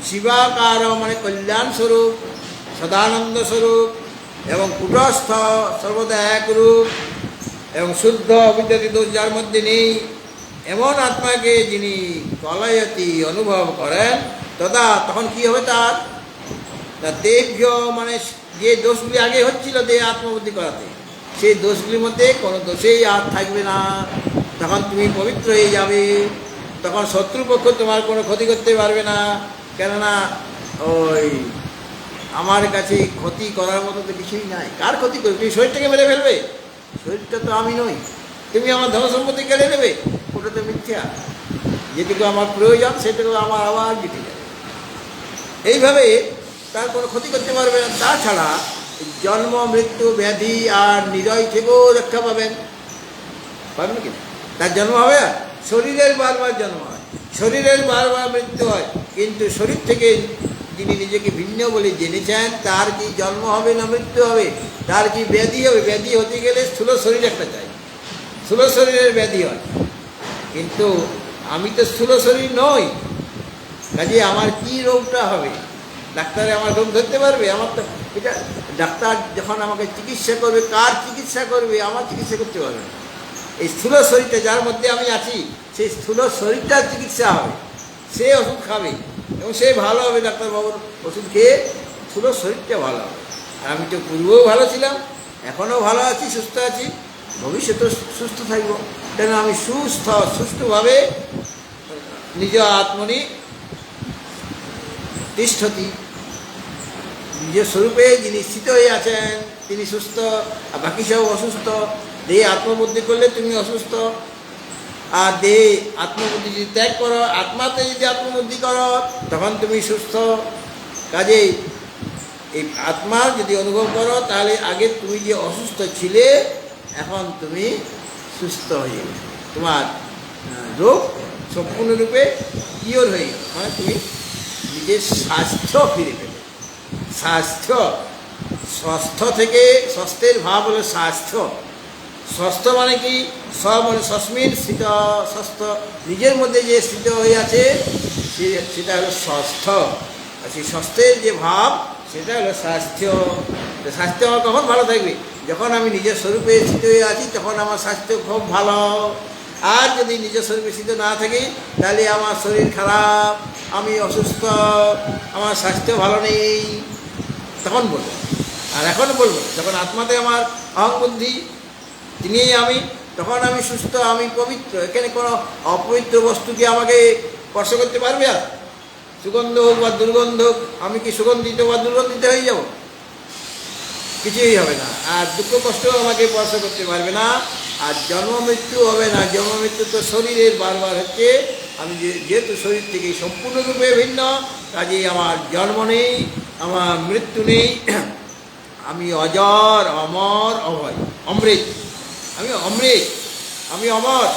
শিবাকার মানে কল্যাণ স্বরূপ, সদানন্দ স্বরূপ এবং কূটস্থ, সর্বদা একরূপ এবং শুদ্ধ, অবিদ্যাতি দোষ যার মধ্যে নেই, এমন আত্মাকে যিনি কলয়তি অনুভব করেন, তখন কি হবে, তার দেব্য মানে যে দোষগুলি আগে হচ্ছিল দেহ আত্মবুদ্ধি করাতে, সেই দোষগুলির মধ্যে কোনো দোষেই আর থাকবে না। তখন তুমি পবিত্র হয়ে যাবে, তখন শত্রুপক্ষ তোমার কোনো ক্ষতি করতে পারবে না। কেননা ওই আমার কাছে ক্ষতি করার মতো তো কিছুই নাই। কার ক্ষতি করবে? তুমি শরীরটাকে মেরে ফেলবে, শরীরটা তো আমি নই। তুমি আমার ধন সম্পত্তি কেড়ে নেবে, ওটা তো মিথ্যা। যেটুকু আমার প্রয়োজন সেটুকু আমার আবার জিতে যাবে। এইভাবে তার কোনো ক্ষতি করতে পারবে না। তাছাড়া জন্ম মৃত্যু ব্যাধি আর নিরয় থেকেও রক্ষা পাবেন কি? তার জন্ম হবে, আর শরীরের বারবার জন্ম হয়, শরীরের বারবার মৃত্যু হয়, কিন্তু শরীর থেকে যিনি নিজেকে ভিন্ন বলে জেনেছেন, তার কি জন্ম হবে না মৃত্যু হবে? তার কি ব্যাধি হবে? ব্যাধি হতে গেলে স্থূল শরীর একটা চাই, স্থূল শরীরের ব্যাধি হয়। কিন্তু আমি তো স্থূল শরীর নই, কাজে আমার কি রোগটা হবে? ডাক্তারে আমার রোগ ধরতে পারবে? আমার তো এটা ডাক্তার যখন আমাকে চিকিৎসা করবে, কার চিকিৎসা করবে? আমার চিকিৎসা করতে পারবে না। এই স্থূল শরীরটা যার মধ্যে আমি আছি, সেই স্থূল শরীরটার চিকিৎসা হবে, সে ওষুধ খাবে এবং সে ভালো হবে। ডাক্তারবাবুর ওষুধ খেয়ে স্থূল শরীরটা ভালো হবে। আর আমি তো পূর্বেও ভালো ছিলাম, এখনও ভালো আছি, সুস্থ আছি, ভবিষ্যতেও সুস্থ থাকবো। কেন আমি সুস্থভাবে নিজ আত্মনি তিষ্ঠতি, নিজের স্বরূপে যিনি স্থিত হয়ে আছেন তিনি সুস্থ, আর বাকি সব অসুস্থ। দেহে আত্মবুদ্ধি করলে তুমি অসুস্থ, আর দেহে আত্মবুদ্ধি যদি ত্যাগ করো, আত্মাতে যদি আত্মবুদ্ধি করো, তখন তুমি সুস্থ। কাজেই এই আত্মার যদি অনুভব করো, তাহলে আগে তুমি যে অসুস্থ ছিলে, এখন তুমি সুস্থ হয়ে যাবে। তোমার রোগ সম্পূর্ণরূপে কিওর হয়ে গেল, মানে তুমি নিজের স্বাস্থ্য ফিরে পেলে। স্বাস্থ্য থেকে স্বাস্থ্যের ভাব হলো স্বাস্থ্য। স্বাস্থ্য মানে কি? মানে সস্মিন স্থিত, স্বাস্থ্য নিজের মধ্যে যে স্থিত হয়ে আছে সেটা হলো স্বাস্থ্য। আর সেই স্বাস্থ্যের যে ভাব সেটা হলো স্বাস্থ্য। স্বাস্থ্য আমার কখন ভালো থাকবে? যখন আমি নিজের স্বরূপে স্থিত হয়ে আছি, তখন আমার স্বাস্থ্য খুব ভালো। আর যদি নিজের শরীরে স্থিত না থাকি, তাহলে আমার শরীর খারাপ, আমি অসুস্থ, আমার স্বাস্থ্য ভালো নেই, তখন বলবো। আর এখন বলবো যখন আত্মাতে আমার অহংবুদ্ধি, তিনিই আমি, তখন আমি সুস্থ, আমি পবিত্র। এখানে কোনো অপবিত্র বস্তুকে আমাকে স্পর্শ করতে পারবে? আর সুগন্ধ হোক বা দুর্গন্ধ হোক, আমি কি সুগন্ধিত বা দুর্গন্ধিত হয়ে যাব? কিছুই হবে না। আর দুঃখ কষ্টও আমাকে স্পর্শ করতে পারবে না। আর জন্ম মৃত্যু হবে না। জন্ম মৃত্যু তো শরীরের বারবার হচ্ছে। আমি যেহেতু শরীর থেকে সম্পূর্ণরূপে ভিন্ন, কাজেই আমার জন্ম নেই, আমার মৃত্যু নেই। আমি অজর, অমর, অভয়, অমৃত। আমি অমৃত, আমি অমর,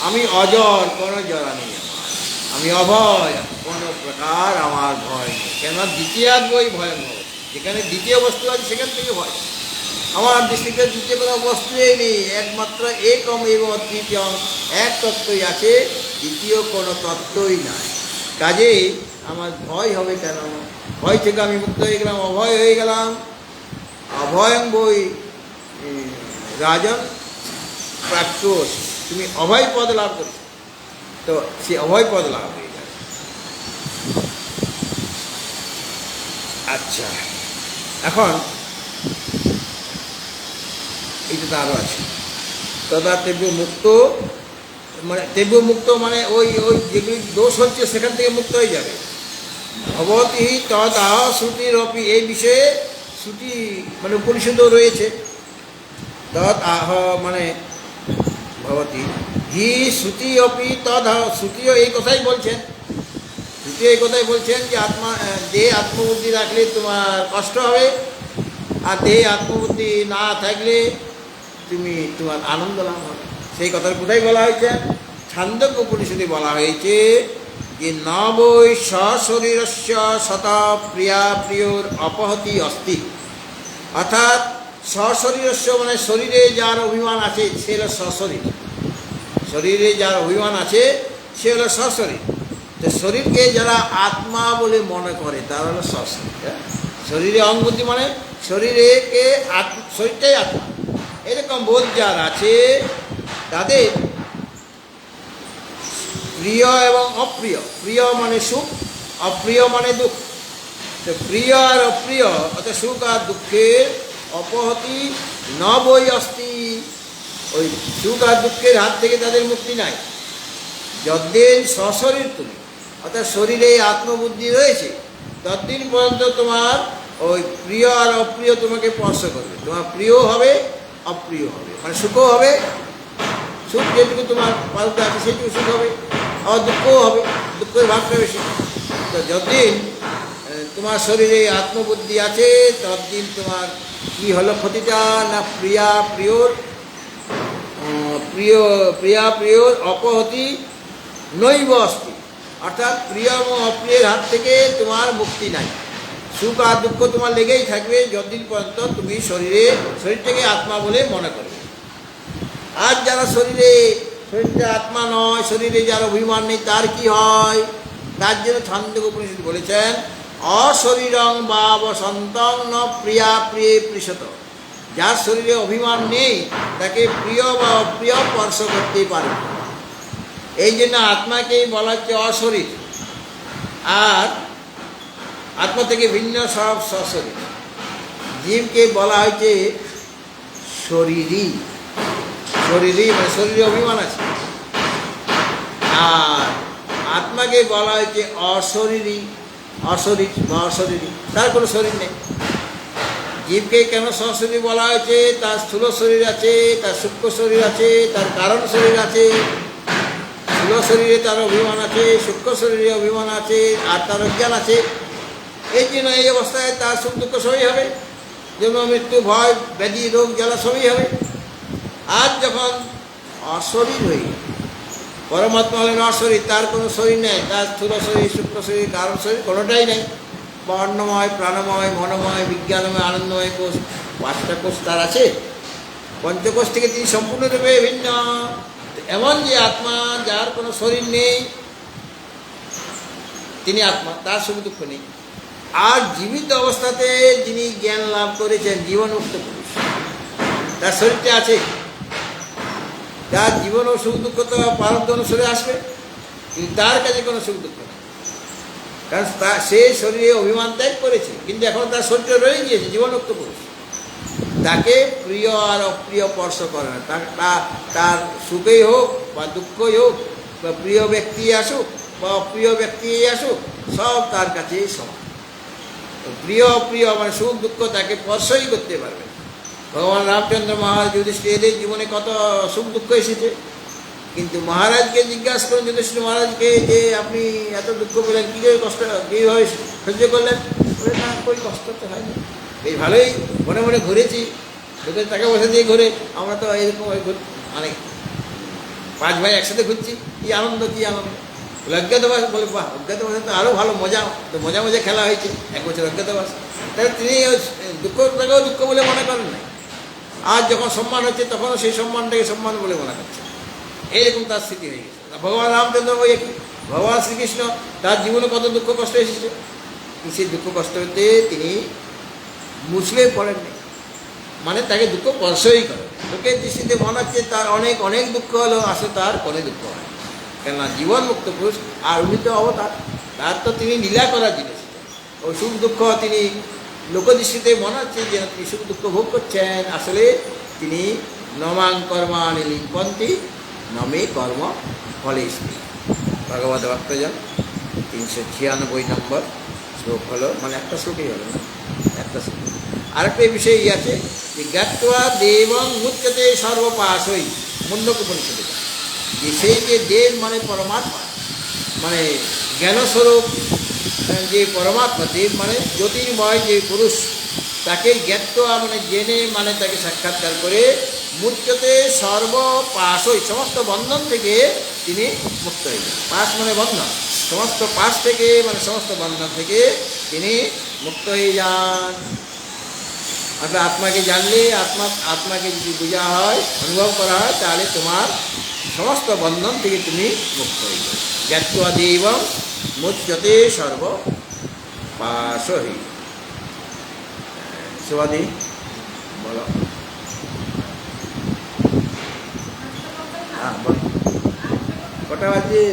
আমি অজর, কোনো জরা নেই আমার। আমি অভয়, কোনো প্রকার আমার ভয় নেই। কেননা দ্বিতীয়াদ বই ভয়ঙ্কর। যেখানে দ্বিতীয় বস্তু আছে সেখান থেকে ভয়। আমার দৃষ্টিতে দ্বিতীয় কোনো বস্তুই নেই, একমাত্র একম এবং অদ্বিতীয়, এক তত্ত্বই আছে, দ্বিতীয় কোনো তত্ত্বই নাই। কাজেই আমার ভয় হবে কেন? ভয় থেকে আমি মুক্ত হয়ে গেলাম, অভয় হয়ে গেলাম। অভয়ং বই রাজন প্রাপ্ত, তুমি অভয় পদ লাভ করছো, তো সে অভয় পদ লাভ হয়ে যাবে। আচ্ছা, এখন এইটা তো আরও আছে, তদা তেব্য মুক্ত, মানে তেব্য মুক্ত মানে ওই ওই যেগুলি দোষ হচ্ছে সেখান থেকে মুক্ত হয়ে যাবে। ভবতী তদাহ শ্রুতির অপি, এই বিষয়ে শ্রুতি মানে উপনিষদও রয়েছে। তদ আহ মানে ভবতী হি শ্রুতি অপি তদাহ, শ্রুতিও এই কথাই বলছেন, শ্রুতি এই কথাই বলছেন যে দেহে আত্মবুদ্ধি রাখলে তোমার কষ্ট হবে, আর দেহে আত্মবুদ্ধি না থাকলে তোমার আনন্দ লাভ হবে। সেই কথার কোথায় বলা হয়েছে? ছান্দোক্য উপনিষদে বলা হয়েছে যে নবৈ সশরীরস্য শত প্রিয়া প্রিয়র অপহতি অস্তি, অর্থাৎ সশরীরস্য মানে শরীরে যার অভিমান আছে সে হলো সশরীর, শরীরে যার অভিমান আছে সে হলো সশরীর। তো শরীরকে যারা আত্মা বলে মনে করে তারা হলো সশরীর। শরীরে অঙ্গতি মানে শরীরকে শরীরটাই আত্মা, এরকম বোধ যার আছে তাদের প্রিয় এবং অপ্রিয়, প্রিয় মানে সুখ, অপ্রিয় মানে দুঃখ। তো প্রিয় আর অপ্রিয় অর্থাৎ সুখ আর দুঃখের অপহতি ন বই অস্তি, ওই সুখ আর দুঃখের হাত থেকে তাদের মুক্তি নাই। যতদিন সশরীর তুমি, অর্থাৎ শরীরে আত্মবুদ্ধি রয়েছে, ততদিন পর্যন্ত তোমার ওই প্রিয় আর অপ্রিয় তোমাকে স্পর্শ করবে। তোমার প্রিয় হবে, অপ্রিয় হবে, মানে সুখও হবে, সুখ যেটুকু তোমার পাল্টা আছে সেটুকু সুখ হবে, আবার দুঃখও হবে, দুঃখের ভাগটা বেশি। তো যতদিন তোমার শরীরে আত্মবুদ্ধি আছে ততদিন তোমার কি হলো ক্ষতিটা না, প্রিয়া প্রিয়র অপহতি নৈব অস্তি, অর্থাৎ প্রিয় এবং অপ্রিয়ের হাত থেকে তোমার মুক্তি নাই। সুখ আর দুঃখ তোমার লেগেই থাকবে যতদিন পর্যন্ত তুমি শরীরটাকে আত্মা বলে মনে করবে। আর যারা শরীরটা আত্মা নয়, শরীরে যার অভিমান নেই, তার কি হয়? তার জন্য ছান্দোক্য উপনিষদ বলেছেন অশরীরং বা বসন্তং ন প্রিয়া প্রিয়ে পৃষত, যার শরীরে অভিমান নেই তাকে প্রিয় বা অপ্রিয় স্পর্শ করতেই পারে। এই জন্য আত্মাকেই বলা হচ্ছে অশরীর, আর আত্মা থেকে ভিন্ন সব সশরীর। জীবকে বলা হয়েছে শরীরী, শরীরী মানে শরীরে অভিমান আছে, আর আত্মাকে বলা হয়েছে অশরীরী, অশরীর বা অশরীরী, তার কোনো শরীর নেই। জীবকে কেন সশরীর বলা হয়েছে? তার স্থূল শরীর আছে, তার সূক্ষ্ম শরীর আছে, তার কারণ শরীর আছে। স্থূল শরীরে তার অভিমান আছে, সূক্ষ্ম শরীরে অভিমান আছে, আর তার অজ্ঞান আছে। এই জন্য এই অবস্থায় তার সুখ দুঃখ সবই হবে, জন্ম মৃত্যু ভয় ব্যাধি রোগ জ্বালা সবই হবে। আর যখন অশরীর হয়ে পরমাত্মা হলেন অশরীর, তার কোনো শরীর নেই, তার স্থূল শরীর সূক্ষ্ম শরীর কারণ শরীর কোনোটাই নেই। বর্ণময় প্রাণময় মনোময় বিজ্ঞানময় আনন্দময় কোষ, 5টা কোষ তার আছে, পঞ্চকোষ থেকে তিনি সম্পূর্ণরূপে ভিন্ন। এমন যে আত্মা যার কোনো শরীর নেই তিনি আত্মা, তার সুখ দুঃখ নেই। আর জীবিত অবস্থাতে যিনি জ্ঞান লাভ করেছেন জীবনমুক্ত পুরুষ, তার শরীরটা আছে, যার জীবন ও সুখ দুঃখ তো প্রারব্ধ অনুসারে আসবে, কিন্তু তার কাছে কোনো সুখ দুঃখ নেই, কারণ সে শরীরে অভিমান ত্যাগ করেছে, কিন্তু এখন তার শরীরটা রয়ে গিয়েছে জীবনমুক্ত পুরুষ। তাকে প্রিয় আর অপ্রিয় স্পর্শ করে না, তার সুখেই হোক বা দুঃখই হোক, বা প্রিয় ব্যক্তি আসুক বা অপ্রিয় ব্যক্তি আসুক, সব তার কাছেই সমান। প্রিয় অপ্রিয় মানে সুখ দুঃখ তাকে স্পর্শই করতে পারবে। ভগবান রামচন্দ্র মহারাজ যুধিষ্ঠিরের জীবনে কত সুখ দুঃখ এসেছে, কিন্তু মহারাজকে জিজ্ঞাসা করেন যুধিষ্ঠির মহারাজকে যে আপনি এত দুঃখ পেলেন, কীভাবে কষ্ট কীভাবে সহ্য করলেন? বলে না, કોઈ কষ্ট তো হয়নি, বেশ ভালোই মনে মনে ঘুরেছি, লোকের টাকা পয়সা দিয়ে ঘুরে, আমরা তো এরকম মানে 5 ভাই একসাথে ঘুরছি, কী আনন্দ কী আনন্দ। অজ্ঞাতবাস বলে, বাহ, অজ্ঞাতবাসে তো আরও ভালো মজা, তো মজা মজা খেলা হয়েছে 1 বছর অজ্ঞাতবাস। তাহলে তিনি দুঃখটাকেও দুঃখ বলে মনে করেন না, আর যখন সম্মান হচ্ছে তখনও সেই সম্মানটাকে সম্মান বলে মনে করছে। এইরকম তার স্থিতি হয়ে গেছে। ভগবান রামচন্দ্র ওই ভগবান শ্রীকৃষ্ণ তার জীবনে কত দুঃখ কষ্ট এসেছে, সেই দুঃখ কষ্ট হতে তিনি মুছলে পড়েননি, মানে তাকে দুঃখ স্পর্শই করে। লোকের দৃষ্টিতে মনে হচ্ছে তার অনেক অনেক দুঃখ হলো, আসলে তার কোনো দুঃখ হয়, কেননা জীবন মুক্ত পুরুষ। আর উনি তো অবতার, তার তো তিনি লীলা করার জিনিস। ওই সুখ দুঃখ তিনি লোকদৃষ্টিতে মনে হচ্ছে যে তিনি সুখ দুঃখ ভোগ করছেন, আসলে তিনি নমাং কর্মাণি লিপন্তি নমে কর্ম ফলে স্ত্রী। ভগবত ভক্তজন 396 নম্বর শ্লোক হলো, মানে একটা শ্লোকই হলো না, একটা শ্লোক। আরেকটা বিষয় আছে যে জ্ঞাত্বা দেবং মুচ্যতে সর্বপাশই, মুন্ডক উপনিষদে, যে সেই যে দেব মানে পরমাত্মা, মানে জ্ঞানস্বরূপ যে পরমাত্মা, দেব মানে জ্যোতির্ময় যে পুরুষ, তাকে জ্ঞাত্বা মানে জেনে, মানে তাকে সাক্ষাৎকার করে মুচ্যতে সর্বপাশই, সমস্ত বন্ধন থেকে তিনি মুক্ত হয়ে যান। পাশ মানে বন্ধন, সমস্ত পাশ থেকে মানে সমস্ত বন্ধন থেকে তিনি মুক্ত হয়ে যান। অর্থাৎ আত্মাকে জানলে, আত্মাকে যদি বোঝা হয়, অনুভব করা হয়, তাহলে তোমার সমস্ত বন্ধন থেকে তুমি মুক্ত হয়ে যাবে। জ্ঞাত্বা দেবং মুচ্যতে সর্বপাশই। সুবাদি বলো। হ্যাঁ বলো, কটা বাজে?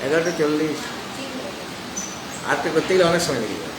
11:40। আরটা করতে গেলে অনেক সময় লেগে যাবে।